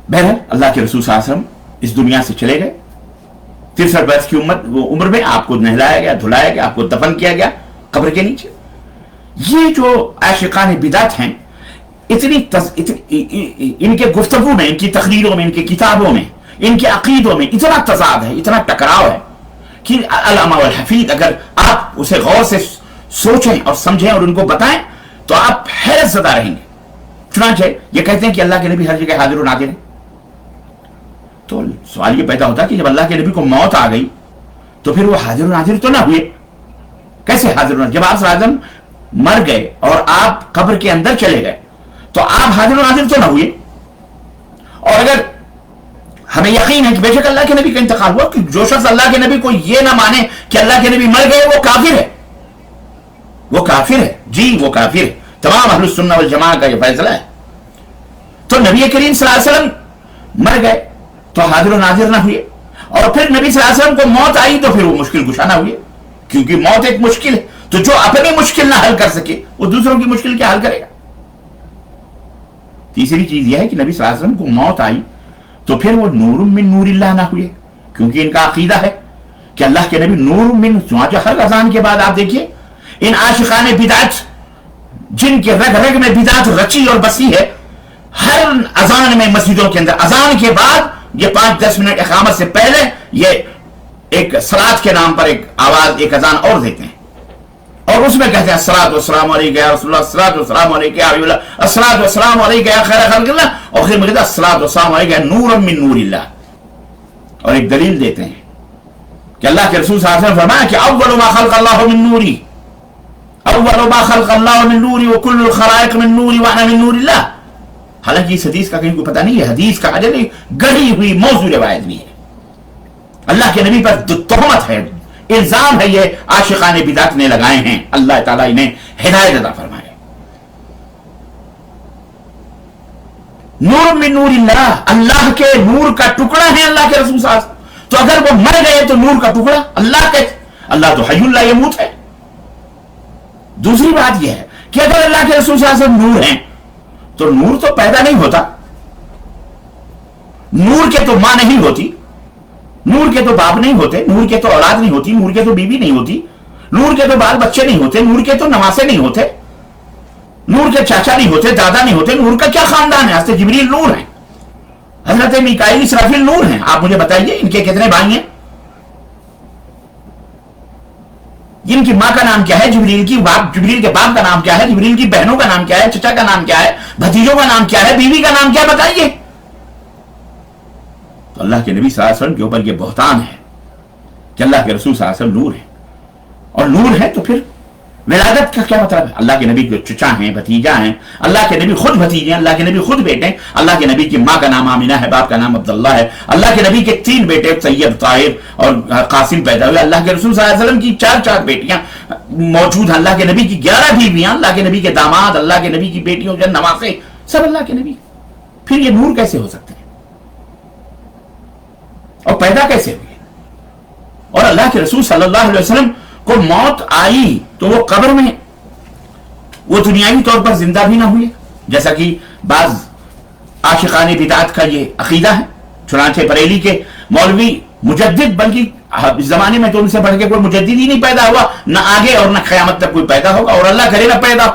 بہرحال اللہ کے رسول صلی اللہ علیہ وسلم اس دنیا سے چلے گئے. 63 برس کی عمر میں آپ کو نہلایا گیا, دھلایا گیا, آپ کو دفن کیا گیا قبر کے نیچے. یہ جو عاشقان بدعت ہیں ان کے گفتگو میں, ان کی تقریروں میں, ان کی کتابوں میں, ان کے عقیدوں میں اتنا تضاد ہے, اتنا ٹکراؤ ہے کہ علامہ والحفیظ اگر آپ اسے غور سے سوچیں اور سمجھیں اور ان کو بتائیں تو آپ حیرت زدہ رہیں گے. چنانچہ یہ کہتے ہیں کہ اللہ کے نبی ہر جگہ حاضر و ناظر ہیں. تو سوال یہ پیدا ہوتا ہے کہ جب اللہ کے نبی کو موت آ گئی تو پھر وہ حاضر و ناظر تو نہ ہوئے. کیسے حاضر و ناظر؟ جب آپ صلی اللہ علیہ وسلم مر گئے اور آپ قبر کے اندر چلے گئے تو آپ حاضر و ناظر تو نہ ہوئے. اور اگر ہمیں یقین ہے کہ بے شک اللہ کے نبی کا انتقال ہوا, کہ جو شخص اللہ کے نبی کو یہ نہ مانے کہ اللہ کے نبی مر گئے وہ کافر ہے, وہ کافر ہے, جی وہ کافر ہے. تمام اہل السنہ والجماعہ کا یہ فیصلہ ہے. تو نبی کریم صلی اللہ علیہ وسلم مر گئے تو حاضر و ناظر نہ ہوئے, اور پھر نبی صلی اللہ علیہ وسلم کو موت آئی تو پھر وہ مشکل کشا نہ ہوئے, کیونکہ موت ایک مشکل ہے. تو جو اپنی مشکل نہ حل کر سکے وہ دوسروں کی مشکل کیا حل کرے گا. تیسری چیز یہ ہے کہ نبی صلی اللہ علیہ وسلم کو موت آئی تو پھر وہ نور من نور اللہ نہ ہوئے, کیونکہ ان کا عقیدہ ہے کہ اللہ کے نبی نور من, ہر اذان کے بعد آپ دیکھیے ان عاشقان بدعت جن کے رگ رگ میں بدعت رچی اور بسی ہے, ہر اذان میں مسجدوں کے اندر اذان کے بعد یہ 5-10 منٹ اقامت سے پہلے یہ ایک صلاۃ کے نام پر ایک آواز, ایک اذان اور دیتے ہیں, اور اس میں کہتے ہیں الصلاۃ والسلام علیکہ یا رسول اللہ, الصلاۃ والسلام علیکہ یا حبیب اللہ, الصلاۃ والسلام علیکہ یا خیر خلق اللہ, اور پھر کہتے ہیں الصلاۃ والسلام علیکہ یا نور من نور اللہ. اور ایک دلیل دیتے ہیں کہ اللہ کے رسول صلی اللہ علیہ وسلم فرمایا کہ اول ما خلق اللہ من نوری, اول ما خلق اللہ من نوری وکل الخلائق من نوری وانا من نور اللہ. حالانکہ اس حدیث کا کہیں کو پتہ نہیں ہے, حدیث کا حجر گڑھی ہوئی موضوع روایت بھی ہے. اللہ کے نبی پر تہمت ہے, الزام ہے, یہ عاشقان بدعت نے لگائے ہیں. اللہ تعالیٰ انہیں ہدایت عطا فرمائے. نور من نور اللہ, اللہ کے نور کا ٹکڑا ہے اللہ کے رسول صلی اللہ علیہ وسلم. تو اگر وہ مر گئے تو نور کا ٹکڑا اللہ کے, اللہ تو حی لا یموت ہے. دوسری بات یہ ہے کہ اگر اللہ کے رسول صلی اللہ علیہ وسلم نور ہیں تو نور تو پیدا نہیں ہوتا, نور کے تو ماں نہیں ہوتی, نور کے تو باپ نہیں ہوتے, نور کے تو اولاد نہیں ہوتی, نور کے تو بیوی نہیں ہوتی, نور کے تو بال بچے نہیں ہوتے, نور کے تو نواسے نہیں ہوتے, نور کے چاچا نہیں ہوتے, دادا نہیں ہوتے. نور کا کیا خاندان ہے؟ حضرت جبریل نور ہیں, حضرت میکائیل اسرافیل نور ہیں. آپ مجھے بتائیے ان کے کتنے بھائی ہیں؟ جن کی ماں کا نام کیا ہے, جبریل کے باپ کا نام کیا ہے, جبریل کی بہنوں کا نام کیا ہے, چچا کا نام کیا ہے, بھتیجوں کا نام کیا ہے, بیوی کا نام کیا ہے, بتائیے. تو اللہ کے نبی صلی اللہ علیہ وسلم کے اوپر یہ بہتان ہے کہ اللہ کے رسول صلی اللہ علیہ وسلم نور ہے, اور نور ہے تو پھر ولادت کا کیا مطلب ہے؟ اللہ کے نبی جو چچا ہیں, بھتیجا ہیں, اللہ کے نبی خود بھتیجے ہیں, اللہ کے نبی خود بیٹے ہیں, اللہ کے نبی کی ماں کا نام آمینہ ہے, باپ کا نام عبداللہ ہے, اللہ کے نبی کے 3 بیٹے طیب, طاہر اور قاسم پیدا ہوئے, اللہ کے رسول صلی اللہ علیہ وسلم کی 4 بیٹیاں موجود ہیں, اللہ کے نبی کی 11 بیویاں, اللہ کے نبی کے داماد, اللہ کے نبی کی بیٹیوں کے نواسے, سب اللہ کے نبی. پھر یہ نور کیسے ہو سکتے ہیں اور پیدا کیسے ہوئے؟ اور اللہ کے رسول صلی اللہ علیہ وسلم کو موت آئی تو وہ قبر میں, وہ دنیاوی طور پر زندہ بھی نہ ہوئے, جیسا کہ بعض عاشقان بدعت کا یہ عقیدہ ہے. چنانچہ بریلی کے مولوی مجدد, بلکہ اس زمانے میں تو ان سے بڑھ کے کوئی مجدد ہی نہیں پیدا ہوا, نہ آگے اور نہ قیامت تک کوئی پیدا ہوگا, اور اللہ کرے نہ پیدا.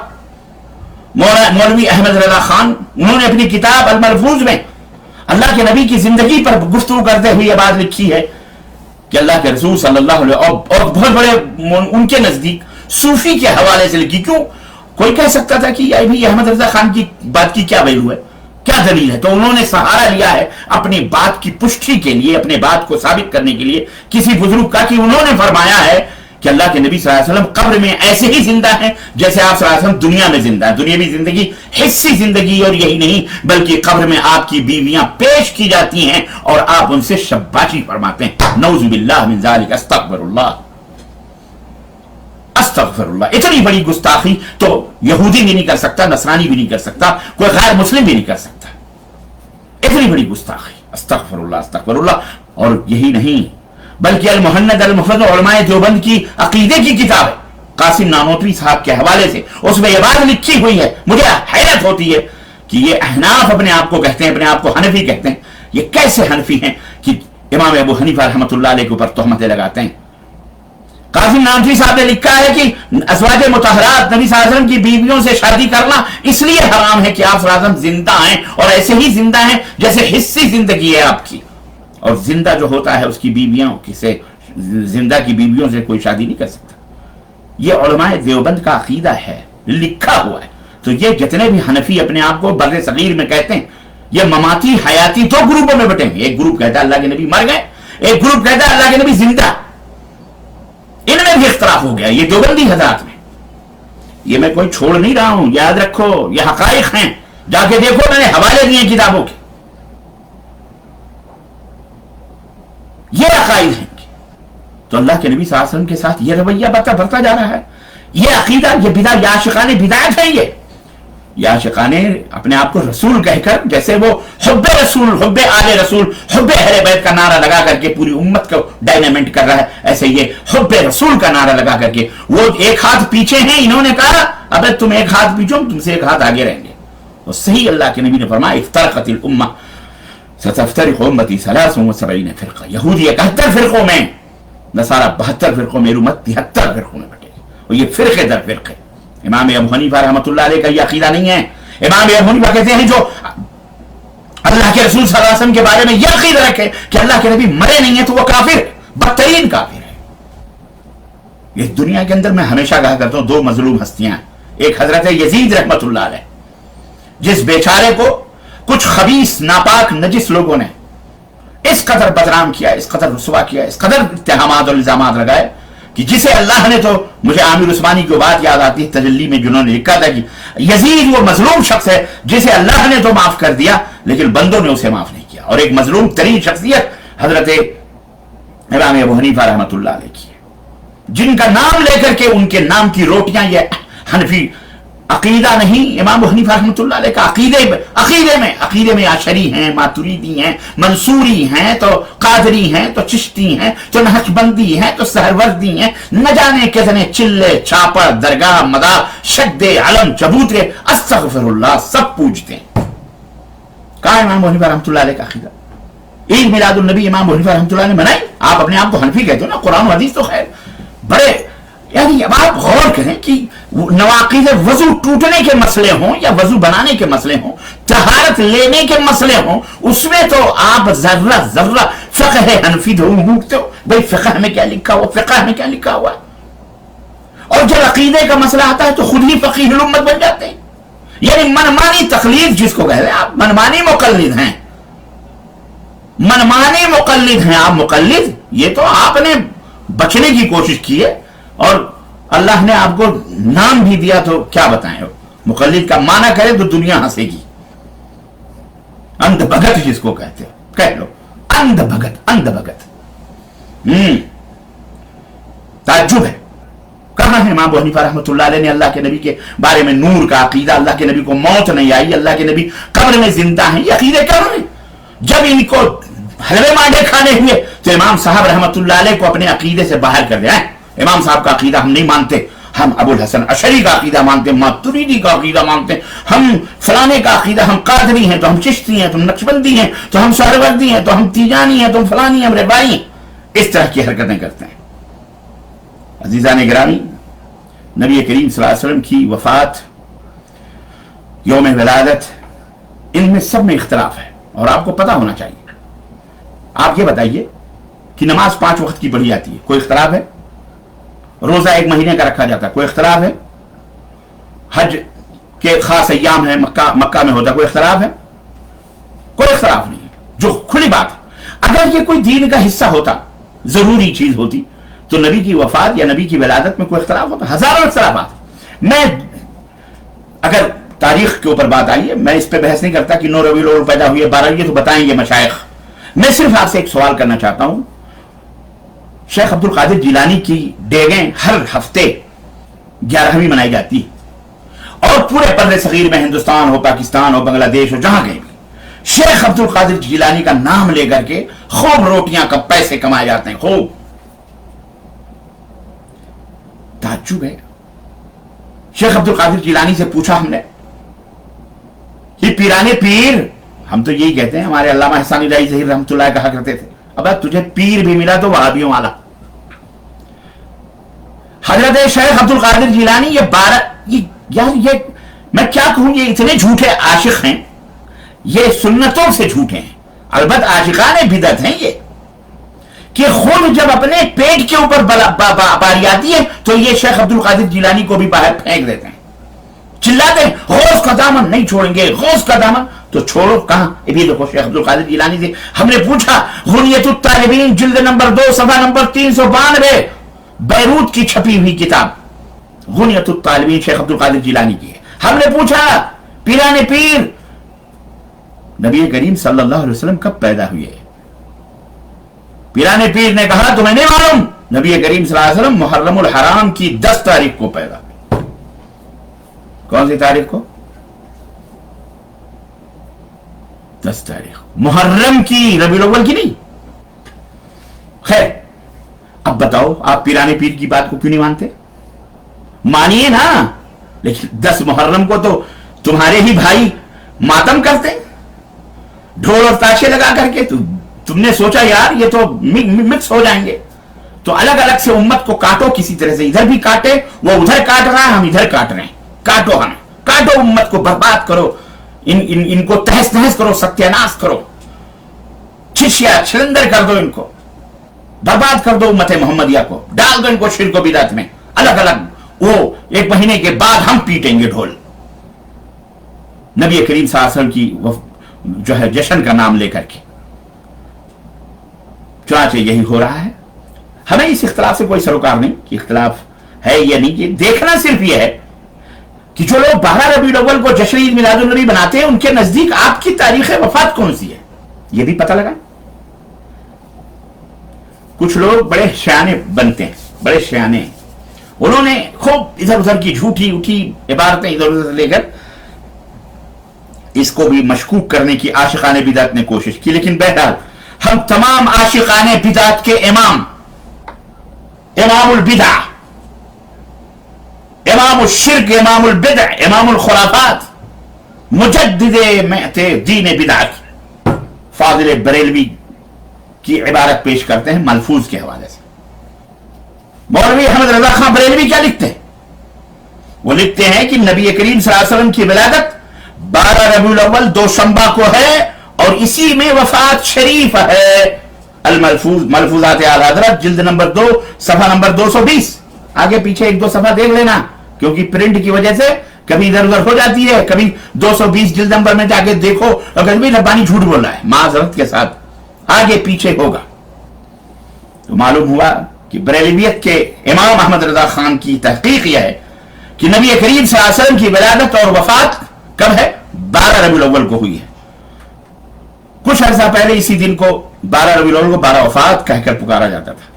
مولوی احمد رضا خان, انہوں نے اپنی کتاب الملفوظ میں اللہ کے نبی کی زندگی پر گفتگو کرتے ہوئے یہ بات لکھی ہے کہ اللہ کے رسول صلی اللہ علیہ وسلم, اور بہت بڑے ان کے نزدیک صوفی کے حوالے سے لکھی. کیوں؟ کوئی کہہ سکتا تھا کہ بھائی احمد رضا خان کی بات کی کیا ویلو ہے, کیا دلیل ہے؟ تو انہوں نے سہارا لیا ہے اپنی بات کی پشٹی کے لیے, اپنے بات کو ثابت کرنے کے لیے کسی بزرگ کا, کہ انہوں نے فرمایا ہے کہ اللہ کے نبی صلی اللہ علیہ وسلم قبر میں ایسے ہی زندہ ہیں جیسے آپ صلی اللہ علیہ وسلم دنیا میں زندہ ہیں. دنیاوی زندگی حصی زندگی, اور یہی نہیں بلکہ قبر میں آپ کی بیویاں پیش کی جاتی ہیں اور آپ ان سے شباشی فرماتے ہیں. نعوذ باللہ من ذالک, استغفر اللہ. अस्तगफिरुल्लाह। इतनी बड़ी गुस्ताखी तो यहूदी भी नहीं कर सकता, नसरानी भी नहीं कर सकता, कोई गैर मुस्लिम भी नहीं कर सकता। इतनी बड़ी गुस्ताखी, अस्तगफिरुल्लाह अस्तगफिरुल्लाह। और यही नहीं बल्कि अल मुहन्नद अल मुफरद उलमाए देवबंद की अकीदे की किताब है, कासिम नानोतवी साहब के हवाले से, उसमें यह बात लिखी हुई है। मुझे हैरत होती है कि ये अहनाफ अपने आप को कहते हैं, अपने आप को हनफी कहते हैं। ये कैसे हनफी हैं कि इमाम अबू हनीफा रहमतुल्लाह अलैह के ऊपर तोहमतें लगाते हैं। कासिम नानोतवी साहब ने लिखा है कि अज़वाज मुतहरात नबी सल्लल्लाहु अलैहि वसल्लम की बीवियों से शादी करना इसलिए हराम है कि आप सल्लल्लाहु अलैहि वसल्लम जिंदा हैं और ऐसे ही जिंदा हैं जैसे हिस्सी जिंदगी है आपकी, और जिंदा जो होता है उसकी बीवियों से, जिंदा की बीवियों से कोई शादी नहीं कर सकता। ये उलमाए देवबंद का अकीदा है, लिखा हुआ है। तो ये जितने भी हनफी अपने आप को बर्रे सगीर में कहते हैं, ये ममाती हयाती दो ग्रुपों में बटेंगे। एक ग्रुप कहता है अल्लाह के नबी मर गए, एक ग्रुप कहता है अल्लाह के नबी जिंदा। इनमें भी इख्तलाफ हो गया ये देवबंदी हजरात में। ये मैं कोई छोड़ नहीं रहा हूं, याद रखो, ये हकाइक हैं, जाके देखो, मैंने हवाले दिए किताबों के, ये अकाइद हैं। तो अल्लाह के नबी सल्लल्लाहु अलैहि वसल्लम के साथ ये रवैया बढ़ता जा रहा है, ये अकीदा, ये बिदा, याशिकाने बिदायत है। ये याशिकाने अपने आप को रसूल कहकर, जैसे वो हुब्बे रसूल, हुब्बे आले रसूल, हुब्बे अहले बैत का नारा लगा करके पूरी उम्मत को डायनामेंट कर रहा है, ऐसे ये हुब्बे रसूल का नारा लगा करके, वो एक हाथ पीछे हैं, इन्होंने कहा अबे तुम एक हाथ पीछे, तुमसे एक हाथ आगे रहेंगे। तो सही अल्लाह के नबी ने फरमाया इफ्तरक़तिल उम्मा सतफ्तरिक़ु उम्मती 73 फ़िरक़ा, यहूदी 71 फिरकों में, नसारा 72 फिरकों में, उम्मत 73 फिरकों में बटेगी। और ये फिरके दर फिरके। इमाम अबू हनीफा रहमतुल्लाह अलैह का ये अकीदा नहीं है। इमाम अबू हनीफा कहते हैं जो अल्लाह के रसूल सल्लल्लाहु अलैहि वसल्लम के बारे में यह अकीदा रखे कि अल्लाह के नबी मरे नहीं है तो वो काफिर है, बदतरीन काफिर है। इस दुनिया के अंदर मैं हमेशा कहा करता हूं दो मजलूम हस्तियां, एक हजरत यजीद रहमतुल्लाह अलैह, जिस बेचारे को कुछ खबीस नापाक नजिस लोगों ने इस कदर बदनाम किया, इस कदर रुसवा किया, इस कदर इत्तेहामात और इल्जामात लगाए कि जिसे अल्लाह ने, तो मुझे आमिर उस्मानी की बात याद आती है तजल्ली में, जिन्होंने लिखा था कि यजीद वो मजलूम शख्स है जिसे अल्लाह ने तो माफ कर दिया लेकिन बंदों ने उसे माफ नहीं किया। और एक मजलूम तरीन शख्सियत हजरत इमाम अबू हनीफा रहमतुल्लाह अलैह की है, जिनका नाम लेकर के उनके नाम की रोटियां, ये हनफी अकीदा नहीं, इमाम अबू हनीफा रहमतुल्लाह अलैह का अकीदे में आशरी हैं, मातुरीदी हैं, मंसूरी हैं, तो कादरी हैं, तो चिश्ती हैं, तो नहशबंदी हैं, तो सहरवर्दी हैं, न जाने कितने चिल्ले छापर दरगाह मदा शद्दे अलम चबूतरे अस्तगफिरुल्लाह सब पूजते हैं। कहा इमाम अबू हनीफा रहमतुल्लाह अलैह का अकीदा? ईद मिलादुन नबी इमाम अबू हनीफा रहमतुल्लाह अलैह मनाई। आप अपने आप को हनफी कहते हो ना, कुरान हदीस तो खैर बड़े, यानी अब आप गौर करें कि नवाक़िज़ वजू टूटने के मसले हों या वजू बनाने के मसले हों, तहारत लेने के मसले हों, उसमें तो आप जर्रा जर्रा फ़िक़्ह हनफी ढूंढते हो। भाई फ़िक़्ह में क्या लिखा हुआ, फ़िक़्ह में क्या लिखा हुआ। और जब अकीदे का मसला आता है तो खुद ही फ़क़ीह उम्मत बन जाते हैं। यानी मनमानी तक़लीद जिसको कहते हैं, आप मनमानी मुक़ल्लिद हैं, मनमानी मुक़ल्लिद हैं आप। मुक़ल्लिद ये तो आपने बचने की कोशिश की है और अल्लाह ने आपको नाम भी दिया, तो क्या बताएं। मुक़ल्लिद का माना करे तो दुनिया हंसेगी। अंध भगत जिसको कहते हो, कह लो अंध भगत, अंध भगत। ताज्जुब है, कहां है इमाम अबू हनीफा रहमतुल्लाह अलैह ने अल्लाह के नबी के बारे में नूर का अकीदा, अल्लाह के नबी को मौत नहीं आई, अल्लाह के नबी कब्र में जिंदा हैं, ये अकीदे कब है? जब इनको हलवे मांडे खाने हुए तो इमाम साहब रहमतुल्लाह अलैह को अपने अकीदे से बाहर कर दिया। इमाम साहब का अकीदा हम नहीं मानते, हम अबुल हसन अशरी का अकीदा मानते हैं, मातुरीदी का अकीदा मानते हैं, हम फलाने का अकीदा, हम कादरी हैं तो हम चिश्ती हैं, तो हम नक्शबंदी हैं, तो हम सहरवर्दी हैं, तो हम तीजानी हैं, तो हम फलानी हैं, हम रिबाई हैं। इस तरह की हरकतें करते हैं। अजीज़ान गिरामी, नबी करीम सल्लल्लाहु अलैहि वसल्लम की वफात, यौम विलादत, इनमें सब में इख्तलाफ है और आपको पता होना चाहिए। आप ये बताइए कि नमाज 5 वक्त की पढ़ी जाती है, कोई इख्तलाफ है? रोजा 1 महीने का रखा जाता है, कोई इख्तलाफ है? हज के खास अय्याम है, मक्का में होता है, कोई इख्तलाफ है? कोई इख्तलाफ नहीं है, जो खुली बात है। अगर ये कोई दीन का हिस्सा होता, जरूरी चीज होती, तो नबी की वफात या नबी की विलादत में कोई इख्तलाफ होता? हजारों इख्तलाफात। मैं अगर तारीख के ऊपर बात आई है, मैं इस पर बहस नहीं करता कि 9 रबीउल अव्वल पैदा हुई है, 12 ये तो बताएंगे मशाइख। मैं सिर्फ आपसे एक सवाल करना चाहता हूं। शेख अब्दुल कादिर जिलानी की डेगें हर हफ्ते 11वीं मनाई जाती है। और पूरे बर्रे सगीर में, हिंदुस्तान हो, पाकिस्तान हो, बांग्लादेश हो, जहां कहीं भी शेख अब्दुल कादिर जिलानी का नाम लेकर के खूब रोटियां का पैसे कमाए जाते हैं, खूब। ताज्जुब है। शेख अब्दुल कादिर जिलानी से पूछा हमने कि पीराने पीर, हम तो यही कहते हैं, हमारे अल्लामा एहसानी राई ज़हीर रहमतुल्लाह कहा करते थे, अब तुझे पीर भी मिला तो वहाबियों वाला। हजरत शेख अब्दुल कादिर जिलानी ये मैं क्या कहूं, ये इतने झूठे आशिक हैं, ये सुन्नतों से झूठे हैं, अलबत्त आशिकाने बिदअत हैं ये, कि खुद जब अपने पेट के ऊपर बारी आती है तो ये शेख अब्दुल कादिर जिलानी को भी बाहर फेंक देते हैं, चिल्लाते हैं गौस का दामन नहीं छोड़ेंगे, गौस का दामन। तो छोड़ो कहां, ये भी देखो शेख अब्दुल कादिर जिलानी से हमने पूछा, गुनियतुत तालिबीन जिल्द नंबर 2 सफा नंबर 392, बैरूत की छपी हुई किताब गुनियतुत तालिबीन शेख अब्दुल कादिर जिलानी की है। हमने पूछा पीराने पीर नबी करीम सल्लल्लाहु अलैहि वसल्लम कब पैदा हुए? पीराने पीर ने कहा तुम्हें नहीं मालूम, नबी करीम सल्लल्लाहु अलैहि वसल्लम मुहर्रमुल हराम की 10 तारीख को पैदा हुए। कौन सी तारीख को? 10 तारीख मुहर्रम की, रबीउल अव्वल की नहीं। खैर, अब बताओ आप पीराने पीर की बात को क्यों नहीं मानते? मानिए ना, लेकिन 10 मुहर्रम को तो तुम्हारे ही भाई मातम करते हैं ढोल और ताशे लगा करके। तुमने सोचा यार ये तो मिक्स हो जाएंगे, तो अलग अलग से उम्मत को काटो किसी तरह से, इधर भी काटे, वो उधर काट रहा है, हम इधर काट रहे हैं, काटो हमें, काटो उम्मत को, बर्बाद करो, इनको तहस नहस करो, सत्यानाश करो, छिछिया छिलंदर कर दो, इनको बर्बाद कर दो, उम्मत मोहम्मदिया को डाल दो, इनको शिर्क व बिदअत में अलग अलग। वो 1 महीने के बाद हम पीटेंगे ढोल नबी करीम सल्लल्लाहु अलैहि वसल्लम की जो है जश्न का नाम लेकर के। चुनाचे यही हो रहा है। हमें इस इख्तिलाफ से कोई सरोकार नहीं कि इख्तिलाफ है या नहीं, कि देखना सिर्फ यह है कि जो लोग 12 रबीउल अव्वल को जश्न ईद मिलादुन नबी बनाते हैं, उनके नजदीक आपकी तारीख वफात कौन सी है, यह भी पता लगा। कुछ लोग बड़े शयाने बनते हैं, बड़े शयाने, उन्होंने खूब इधर उधर की झूठी उठी इबारतें इधर उधर से लेकर इसको भी मशकूक करने की आशिकाने बिदात ने कोशिश की। लेकिन बहरहाल हम तमाम आशिकाने बिदात के इमाम, इमामुल बिदा, इमामुल शिर्क, इमामुल बिदा, इमामुल खुराफात, मुजद्दिदे महते दीन बिदात फाजिल बरेलवी की इबारत पेश करते हैं मलफूज के हवाले से। मौलवी अहमद रजा खान बरेलवी क्या लिखते हैं? वो लिखते हैं कि नबी करीम सल्लल्लाहु अलैहि वसल्लम की विलादत 12 रबीउल अव्वल दोशंबा को है और इसी में वफात शरीफ है। अल मलफूज, मलफूजात आला हज़रत जिल्द नंबर 2 सफा नंबर 220। आगे पीछे 1-2 सफा देख लेना, क्योंकि प्रिंट की वजह से कभी इधर उधर हो जाती है, कभी 220 जिल्द नंबर में जाके देखो अगर भी रब्बानी झूठ बोल रहा है, माजरत के साथ आगे पीछे होगा। तो मालूम हुआ कि बरेलवियत के इमाम अहमद रजा खान की तहकीक यह है कि नबी करीम सल्लल्लाहु अलैहि वसल्लम की विलादत और वफात कब है? 12 रबीउल अव्वल को हुई है। कुछ अर्सा पहले इसी दिन को 12 रबीउल अव्वल को 12 वफात कहकर पुकारा जाता था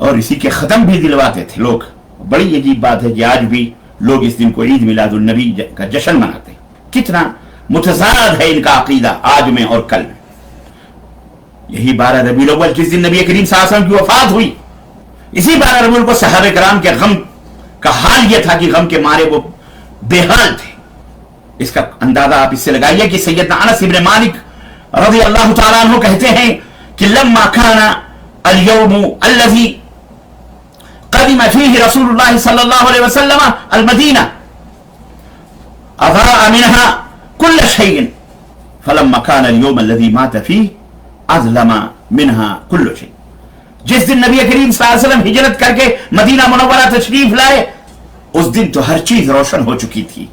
और इसी के खत्म भी दिलवाते थे लोग। बड़ी अजीब बात है कि आज भी लोग इस दिन को ईद मिलादुन नबी का जश्न मनाते हैं। कितना मुतजाद है इनका अकीदा आज में और कल में। यही 12 रबीउल अव्वल जिस दिन नबी करीम सल्लल्लाहु अलैहि वसल्लम की वफात हुई, इसी 12 रबीउल को सहाबे कराम के गम का हाल यह था कि गम के मारे वो बेहाल थे। इसका अंदाजा आप इससे लगाइए कि सैयदना अनस इब्न मालिक रज़ी अल्लाह तआला अन्हु कहते हैं कि लम्मा काना अल यौम अल्लज़ी क़दिम फ़ीही रसूलुल्लाह सल्लल्लाहु अलैहि वसल्लम अल मदीना अज़ाअ मिनहा कुल्ल शैइन फलम्मा काना अल यौम अल्लज़ी मात फ़ीही अज़लमा मिनहा कुल्ल शै। जिस दिन नबी करीम सल्लल्लाहु अलैहि वसल्लम हिजरत करके मदीना मुनव्वरा तशरीफ लाए, उस दिन तो हर चीज रोशन हो चुकी थी,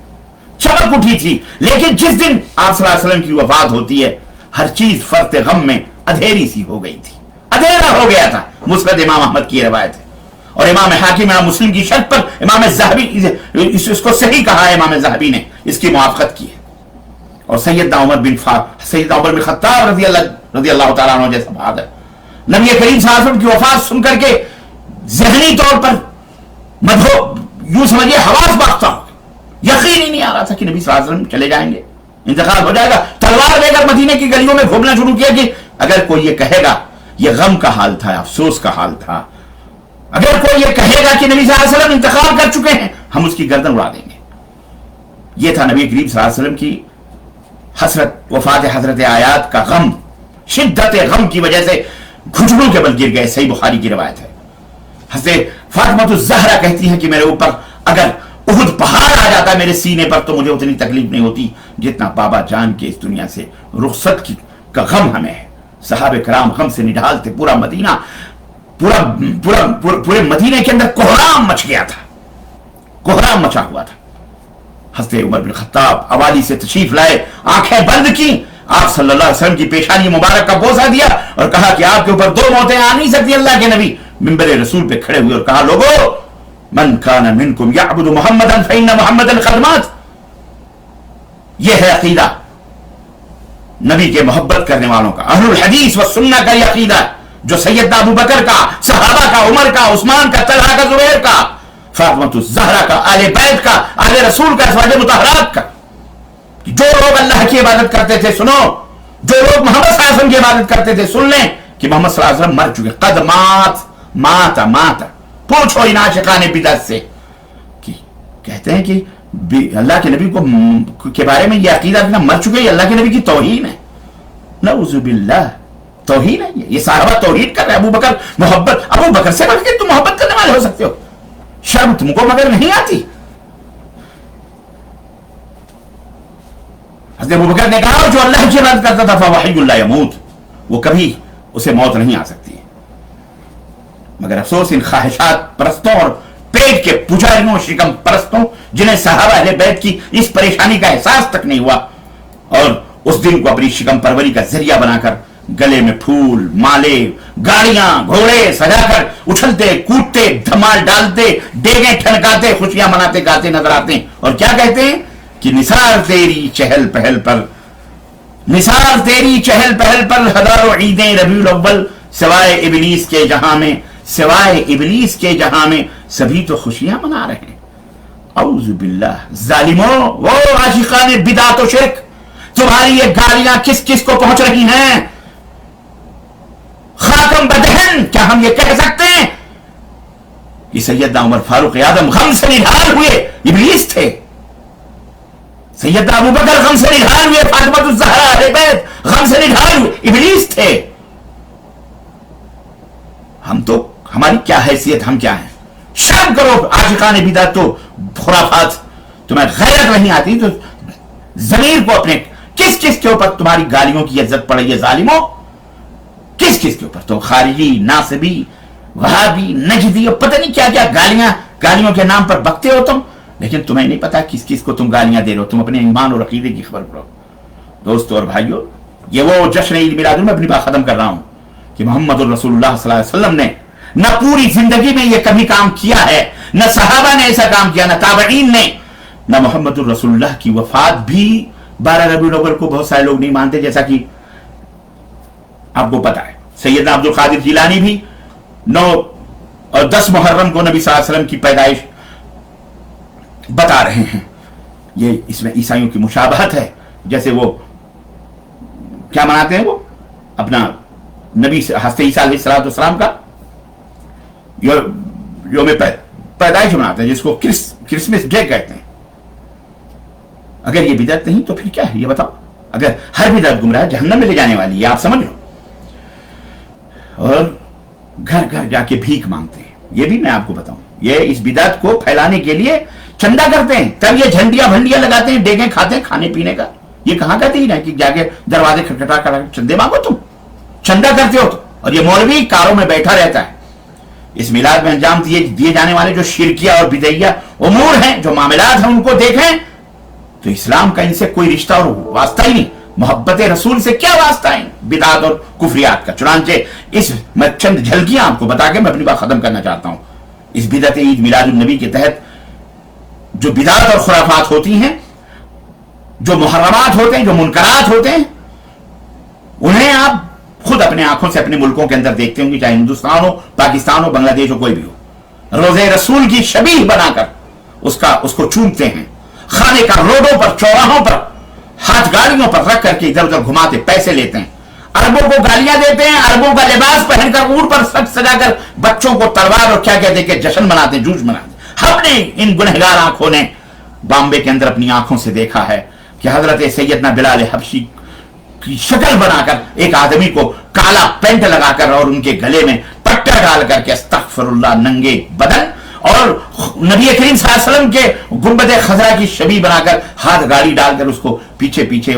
चमक उठी थी। लेकिन जिस दिन आप सल्लल्लाहु अलैहि वसल्लम की वफात होती है, हर चीज फर्ते गम में अधेरी सी हो गई थी, अधेरा हो गया था। मुस्नद इमाम अहमद की रवायत है और इमाम हाकिम इमाम मुस्लिम की शर्त पर इमाम ज़हबी इसको सही कहा है, इमाम ज़हबी ने इसकी मुआफ़क़त की है। और सैयदना उमर बिन खत्ताब रज़ी अल्लाह तआला अन्हु जैसा बात है, नबी करीम सल्लल्लाहु अलैहि वसल्लम की वफात सुनकर के ज़हनी तौर पर यूं समझिए हवास बाख्ता हो, यकीन ही नहीं आ रहा था कि नबी सल्लल्लाहु अलैहि वसल्लम चले जाएंगे, इंतकाल हो जाएगा। तलवार लेकर मदीने की गलियों में घूमना शुरू किया कि अगर कोई ये कहेगा, ये गम का हाल था, अफसोस का हाल था, अगर कोई ये कहेगा कि नबी सल्लल्लाहु अलैहि वसल्लम इंतकाल कर चुके हैं, हम उसकी गर्दन उड़ा देंगे। ये था नबी करीम सल्लल्लाहु अलैहि वसल्लम की हसरत वफात हजरत आयात का गम, शिद्दत गम की वजह से घुटनों के बल गिर गए। सही बुखारी की रवायत है। हज़रत फातिमा ज़हरा कहती हैं कि मेरे ऊपर अगर उहुद पहाड़ आ जाता मेरे सीने पर तो मुझे उतनी तकलीफ नहीं होती जितना बाबा जान के इस दुनिया से रुखसत की का गम हमें है। सहाबे कराम गम से निढाल थे। पूरा मदीना पूरे मदीने के अंदर कोहराम मच गया था, कोहराम मचा हुआ था। हज़रत उमर बिन खत्ताब अवाली से तशरीफ लाए, आंखें बंद की, आप सल्लल्लाहु अलैहि वसल्लम की पेशानी मुबारक का बोसा दिया और कहा कि आपके ऊपर दो मौतें आ नहीं सकती। अल्लाह के नबी मिंबर रसूल पे खड़े हुए और कहा, लोगों, मन काना मिनकुम यअबुदु मुहम्मदन फइन्ना मुहम्मदन क़द मात। यह है अकीदा नबी के मोहब्बत करने वालों का, अहलुल हदीस व सुन्ना का यह अकीदा जो सैयदना अबू बकर का, सहाबा का, उमर का, उस्मान का, तलहा का, जुबैर का, फातिमा ज़हरा का, आले बैत का, आले रसूल का, अज़वाज मुतहहरात का। जो लोग अल्लाह की इबादत करते थे सुनो, जो लोग मोहम्मद सल्लल्लाहु अलैहि वसल्लम की इबादत करते थे सुन लें कि मोहम्मद सल्लल्लाहु अलैहि वसल्लम मर चुके। कद माता माता। पूछो इन आशिकाने बिदअत से कि कहते हैं कि अल्लाह के नबी को के बारे में यह अकीदा रखना मर चुके, अल्लाह के नबी की तौहीन है। नऊज़ु बिल्लाह, तौहीन है ये सहाबा तौहीद कर रहे। अबू बकर मोहब्बत, अबू बकर से बढ़ के तुम मोहब्बत करने वाले हो सकते हो? शर्म तुमको मगर नहीं आती? हज़रत अबू बकर ने कहा, जो अल्लाह की इबादत करता था फवहियुन ला यमूत, वो कभी उसे मौत नहीं आ सकती है। मगर अफसोस इन ख्वाहिशात परस्तों और पेट के पुजारियों, शिकम परस्तों, जिन्हें सहाबा अहले बैत की इस परेशानी का एहसास तक नहीं हुआ और उस दिन को अपनी शिकम परवरी का जरिया बनाकर गले में फूल, माले, गाड़ियां, घोड़े सजाकर उछलते कूदते, धमाल डालते, डेगे ठनकाते, खुशियां मनाते गाते नजर आते और क्या कहते हैं कि निसार तेरी चहल पहल पर, निसार तेरी चहल पहल पर हजारों ईदें रबीउल अव्वल, सिवाय इबलीस के जहां में, सिवाय इबलीस के जहां में सभी तो खुशियां मना रहे हैं। औज़ु बिल्लाह। जालिमों, वो आशिकाने बिदात व शिर्क, तुम्हारी ये गालियां किस किस को पहुंच रही हैं? खाकम बदहन, क्या हम ये कह सकते हैं कि सैयदना उमर फारूक आजम गम से निढाल हुए इबलीस थे? सैयदना अबू बकर गम से निढाल हुए, फातिमा ज़हरा अहले बैत गम से निढाल हुए इबलीस थे। हम तो, हमारी क्या हैसियत, हम क्या हैं? शर्म करो आशिकाने बिदअत, तो खुराफात, तुम्हें गैरत नहीं आती तो ज़मीर को अपने, किस किस के ऊपर तुम्हारी गालियों की इज्जत पड़ी है जालिमों? किस किस के ऊपर? तो खारिजी, नासिबी, वहाबी, नजदी, पता नहीं क्या क्या गालियों के नाम पर बकते हो तुम, लेकिन तुम्हें नहीं पता किस किस को तुम गालियां दे रहे हो। तुम अपने ईमान और अकीदे की खबर करो। दोस्तों और भाइयों, ये वो जश्न ईद मिलाद, मैं अपनी बात खत्म कर रहा हूं कि मोहम्मद रसूलुल्लाह सल्लल्लाहु अलैहि वसल्लम ने न पूरी जिंदगी में यह कभी काम किया है, न सहाबा ने ऐसा काम किया, न ताबईन ने, न मोहम्मद रसूलुल्लाह की वफात भी 12 रबीउल अव्वल को बहुत सारे लोग नहीं मानते, जैसा कि आपको पता है। सैयदना अब्दुल कादिर जिलानी भी 9 और 10 मुहर्रम को नबी सल्लल्लाहु अलैहि वसल्लम की पैदाइश बता रहे हैं। ये इसमें ईसाइयों की मुशाबहत है, जैसे वो क्या मनाते हैं, वो अपना नबी हज़रत ईसा अलैहिस्सलाम का योम पैदाइश मनाते हैं, जिसको क्रिसमस डे कहते हैं। अगर ये बिदअत नहीं तो फिर क्या है ये बताओ? अगर हर बिदअत गुमराह जहन्नम में ले जाने वाली है, आप समझ लो। और घर घर जाके भीख मांगते हैं, ये भी मैं आपको बताऊं, ये इस बिदअत को फैलाने के लिए चंदा करते हैं, तब ये झंडियां भंडियां लगाते हैं, डेगे खाते हैं खाने पीने का। ये कहां कहते ही ना कि जाके दरवाजे खटखटा कर चंदे मांगो, तुम चंदा करते हो तो। और ये मौलवी कारों में बैठा रहता है। इस मिलाद में अंजाम दिए जाने वाले जो शिरकिया और बिदइया उमूर हैं, जो मामलात हैं, उनको देखें तो इस्लाम का इनसे कोई रिश्ता और वास्ता ही नहीं। मोहब्बत रसूल से क्या वास्ता है बिदात और कुफरियात का? चुनांचे इस मैं चंद झलकियां आपको बता के मैं अपनी बात खत्म करना चाहता हूं। इस बिदअत ईद मिलाद नबी के तहत जो बिदात और खुराफात होती हैं, जो मुहर्रमात होते हैं, जो मुनकरात होते हैं, उन्हें आप खुद अपने आंखों से अपने मुल्कों के अंदर देखते होंगे, चाहे हिंदुस्तान हो, पाकिस्तान हो, बांग्लादेश हो, कोई भी हो। रोजे रसूल की शबीह बनाकर उसको चूमते हैं, खाने का रोडों पर, चौराहों पर, हाथ गाड़ियों पर रख करके इधर उधर घुमाते, पैसे लेते हैं, अरबों को गालियां देते हैं, अरबों का लिबास पहनकर ऊंट पर सज सजाकर बच्चों को तलवार और क्या कहते हैं जश्न मनाते, जूझ मनाते। हमने इन गुनहगार आंखों ने बॉम्बे के अंदर अपनी आंखों से देखा है कि हजरत सैयदना बिलाल हबशी की शक्ल बनाकर एक आदमी को काला पेंट लगाकर और उनके गले में पट्टा डाल करके अस्तगफिरुल्लाह नंगे बदन और नबी करीम सल्लल्लाहु अलैहि वसल्लम के गुंबद खजरा की शबीह बनाकर हाथ गाड़ी डालकर उसको पीछे पीछे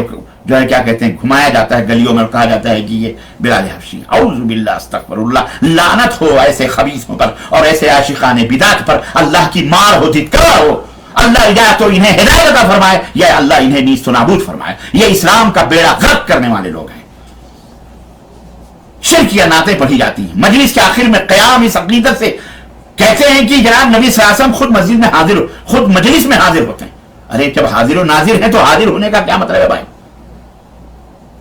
जो है क्या कहते हैं घुमाया जाता है गलियों में, कहा जाता है कि ये बिलाल हबशी। औज़ु बिल्लाह अस्तगफिरुल्लाह, लानत हो ऐसे खबीसों पर और ऐसे आशिकाने बिदात पर, अल्लाह की मार हो धिक्कार हो, अल्लाह हिदायत तो इन्हें हिदायत अता फरमाए या अल्लाह इन्हें नीस्त नाबूद फरमाए। ये इस्लाम का बेड़ा गर्क करने वाले लोग हैं। शिर्क या नातें पढ़ी जाती हैं मजलिस के आखिर में, क़याम इस अक़ीदत से कहते हैं कि जनाब नबी सल्लल्लाहु अलैहि वसल्लम खुद मस्जिद में हाजिर, खुद मजलिस में हाजिर होते हैं। अरे जब हाजिर नाजिर है तो हाजिर होने का क्या मतलब है भाई?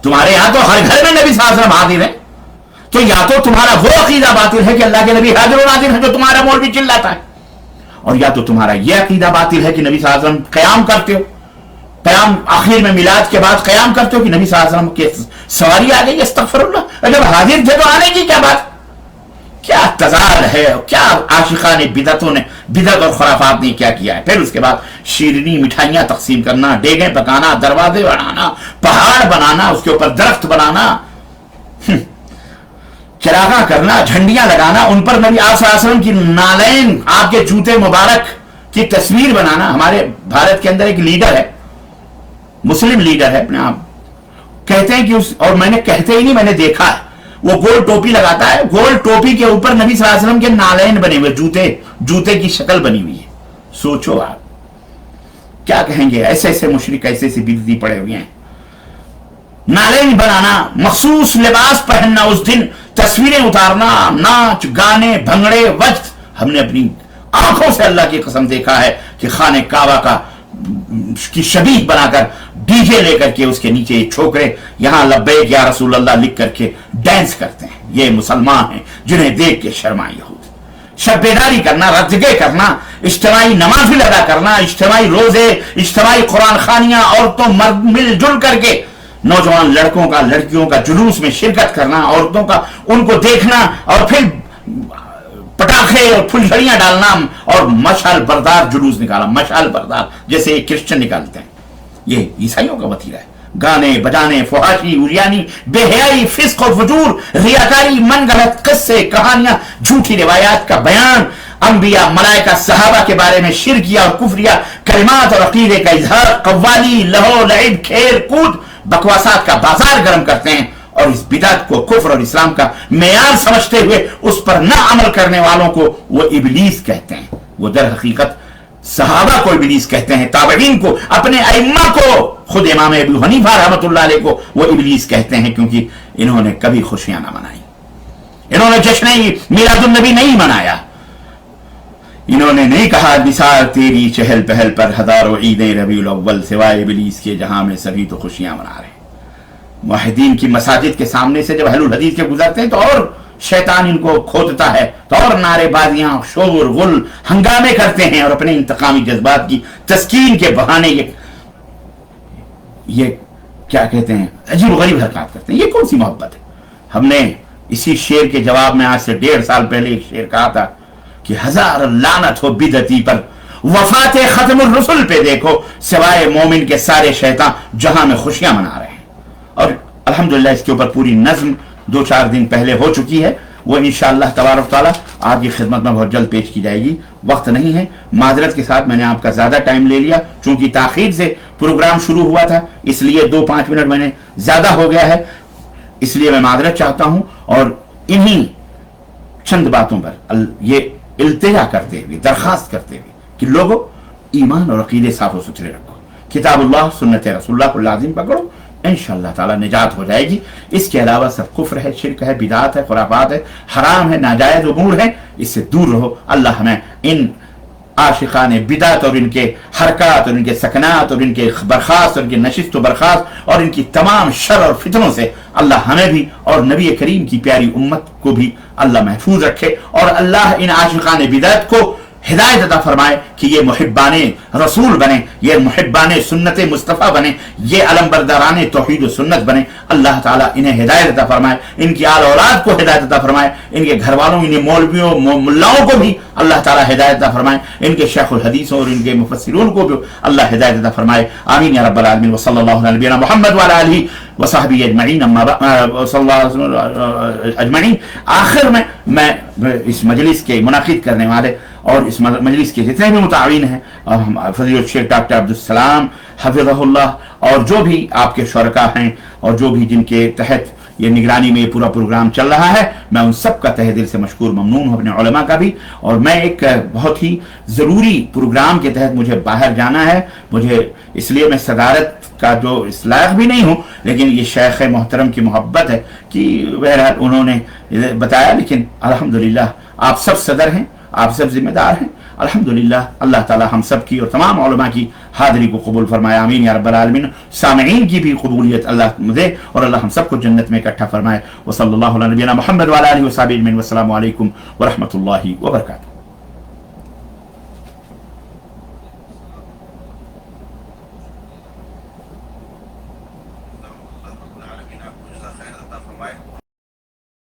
तुम्हारे यहां तो हर घर में नबी सल्लल्लाहु अलैहि वसल्लम हाजिर है, तो या तो तुम्हारा वो अकीदा बातिल है कि अल्लाह के नबी हाजिर नाजिर है जो तुम्हारा मौलवी चिल्लाता है, और या तो तुम्हारा यह अकीदा बातिल है कि नबी सल्लल्लाहु अलैहि वसल्लम क़याम करते हो, क़याम आखिर में मिलाद के बाद क़याम करते हो कि नबी सल्लल्लाहु अलैहि वसल्लम के सवारी आ गई, अस्तगफिरुल्लाह, जब हाजिर थे तो आने की क्या बात? क्या तजाद है, क्या आशिकाने बिदतों ने, बिदत और खुराफात ने क्या किया है। फिर उसके बाद शीरनी मिठाइयां तकसीम करना, डेगे पकाना, दरवाजे बनाना, पहाड़ बनाना, उसके ऊपर दरख्त बनाना, चिरागा करना, झंडियां लगाना, उन पर नबी सल्लल्लाहु अलैहि वसल्लम की नालैन, आपके जूते मुबारक की तस्वीर बनाना। हमारे भारत के अंदर एक लीडर है, मुस्लिम लीडर है, अपने आप कहते हैं कि और मैंने कहते ही नहीं, मैंने देखा है, वो गोल टोपी लगाता है, गोल टोपी के ऊपर नबी सल्लल्लाहु अलैहि वसल्लम के नालैन बने हुए, जूते की शक्ल बनी हुई है। सोचो आप क्या कहेंगे, ऐसे ऐसे मुशरिक, ऐसे ऐसे बिदती पड़े हुए हैं। नालैन बनाना, मखसूस लिबास पहनना, उस दिन तस्वीरें उतारना, नाच गाने भंगड़े वक्त, हमने अपनी आंखों से अल्लाह की कसम देखा है कि खाने काबा की शबीह बनाकर डीजे लेकर के उसके नीचे छोकरे यहां लब्बैक या रसूल अल्लाह लिख करके डांस करते हैं। ये मुसलमान हैं जिन्हें देख के शर्माई हो। शब्बेदारी करना, रज़्गे करना, इज्तिमाई नमाज़ अदा करना, इज्तिमाई रोजे, इज्तिमाई कुरान खानियां, औरतों मर्द मिलजुल करके नौजवान लड़कों का, लड़कियों का जुलूस में शिरकत करना, औरतों का उनको देखना और फिर पटाखे और फुलझड़ियां डालना और मशाल बरदार जुलूस निकाला, मशाल बरदार जैसे क्रिश्चियन निकालते हैं। ये ईसाइयों का वतीरा है। गाने बजाने, फुहाशी, उरियानी, बेहयाई, फिस्क और फजूर, रियाकारी, मन गलत किस्से, कहानियां, झूठी रिवायात का बयान, अंबिया, मलाइका, सहाबा के बारे में शिरकिया और कुफरिया कलिमात और अकीदे का इजहार, कव्वाली, लहो लइब, खेल कूद, बकवासात का बाजार गर्म करते हैं और इस बिदअत को कुफ्र और इस्लाम का मेयार समझते हुए उस पर न अमल करने वालों को वो इबलीस कहते हैं। वो दर हकीकत सहाबा को इबलीस कहते हैं, ताबईन को, अपने अइम्मा को, खुद इमाम अबू हनीफा रहमतुल्लाह अलैह को वो इबलीस कहते हैं, क्योंकि इन्होंने कभी खुशियां ना मनाई, इन्होंने जश्न मिलादुन नबी नहीं मनाया, इन्होंने नहीं कहा निसार तेरी चहल पहल पर हजारों ईदें रबीउल अव्वल सिवाय इबलीस के जहां में सभी तो खुशियां मना रहे हैं। मुआहिदीन की मसाजिद के सामने से जब अहलुल हदीस के गुजरते हैं तो और शैतान इनको खोदता है, तो और नारेबाजियां, शोर गुल, हंगामे करते हैं और अपने इंतकामी जज्बात की तस्कीन के बहाने ये क्या कहते हैं, अजीब गरीब हरकत करते हैं। ये कौन सी मोहब्बत है? हमने इसी शेर के जवाब में आज से 1.5 साल पहले एक शेर कहा था कि हजार लानत हो बिदती पर, वफात खत्मुर रसूल पे देखो, सिवाय मोमिन के सारे शैतान जहां में खुशियां मना रहे हैं। और अल्हम्दुलिल्लाह इसके ऊपर पूरी नज्म 2-4 दिन पहले हो चुकी है, वो इंशाअल्लाह तबारक तआला आपकी खिदमत में बहुत जल्द पेश की जाएगी। वक्त नहीं है, माजरत के साथ मैंने आपका ज्यादा टाइम ले लिया, चूंकि ताखीर से प्रोग्राम शुरू हुआ था, इसलिए 2-5 मिनट मैंने ज्यादा हो गया है, इसलिए मैं माजरत चाहता हूं। और इन्हीं चंद बातों पर ये इल्तिजा करते हुए, दरखास्त करते हुए कि लोगों ईमान और अकीदे साफ सुथरे रखो, किताबुल्लाह सुन्नत रसूलुल्लाह को लाजिम पकड़ो, इंशाअल्लाह ताला निजात हो जाएगी। इसके अलावा सब कुफ्र है, शिरक है, बिदात है, खुराफात है, हराम है, नाजायज उमूर है, इससे दूर रहो। अल्लाह हमें इन आशिकान बिदात और इनके हरकत और इनके सकनात और इनके बर्खास्त और इनके नशिस्त व बर्खास्त और इनकी तमाम शर और फितनों से अल्लाह हमें भी और नबी करीम की प्यारी उम्मत को भी अल्लाह महफूज रखे, और अल्लाह इन आशिकान बिदात को हिदायत अता फरमाए कि ये मुहिब्बाने रसूल बने, ये मुहिब्बाने सुन्नत मुस्तफ़ा बने, ये अलमबरदाराने तौहीद व सुन्नत बने। अल्लाह ताला इन्हें हिदायत अता फरमाए, इनकी आल औलाद को हिदायत अता फरमाए, इनके घर वालों, इन्हें मौलवियों मुल्लाओं को भी अल्लाह ताला हिदायत अता फरमाए, इनके शेखुल हदीसों और इनके मुफस्सिरीन को भी अल्लाह हिदायत अता फरमाए। आमीन या रब्बल आलमीन। व सल्लल्लाहु अला नबीना मुहम्मद व अला आलिहि व सहबिहि अजमईन। अम्मा अजमईन। आखिर में मैं इस मजलिस के मुनाकिद करने वाले और इस मजलिस के जितने भी मुताविन हैं, और फजीलत शेख डॉक्टर अब्दुल सलाम हफिज़हुल्लाह और जो भी आपके शुरका हैं और जो भी जिनके तहत ये निगरानी में ये पूरा प्रोग्राम चल रहा है, मैं उन सब का तहे दिल से मशकूर ममनून हूँ, अपने उलमा का भी। और मैं एक बहुत ही ज़रूरी प्रोग्राम के तहत मुझे बाहर जाना है, मुझे इसलिए मैं सदारत का जो इस लायक भी नहीं हूँ, लेकिन ये शेख मोहतरम की मोहब्बत है कि बहरहाल उन्होंने बताया। लेकिन अल्हम्दुलिल्लाह आप सब सदर हैं, आप सब जिम्मेदार हैं। अल्हम्दुलिल्लाह अल्लाह ताला हम सब की और तमाम उलमा की हाज़िरी को कबूल फरमाए। आमीन या रब्बल आलमीन। सामईन की भी कबूलियत अल्लाह दे और अल्लाह हम सबको जन्नत में इकट्ठा फरमाए। व सल्लल्लाहु अला नबीना मुहम्मद व अला आलिहि व सहबिहि अजमईन। वस्सलामु अलैकुम व रहमतुल्लाहि व बरकातुहू।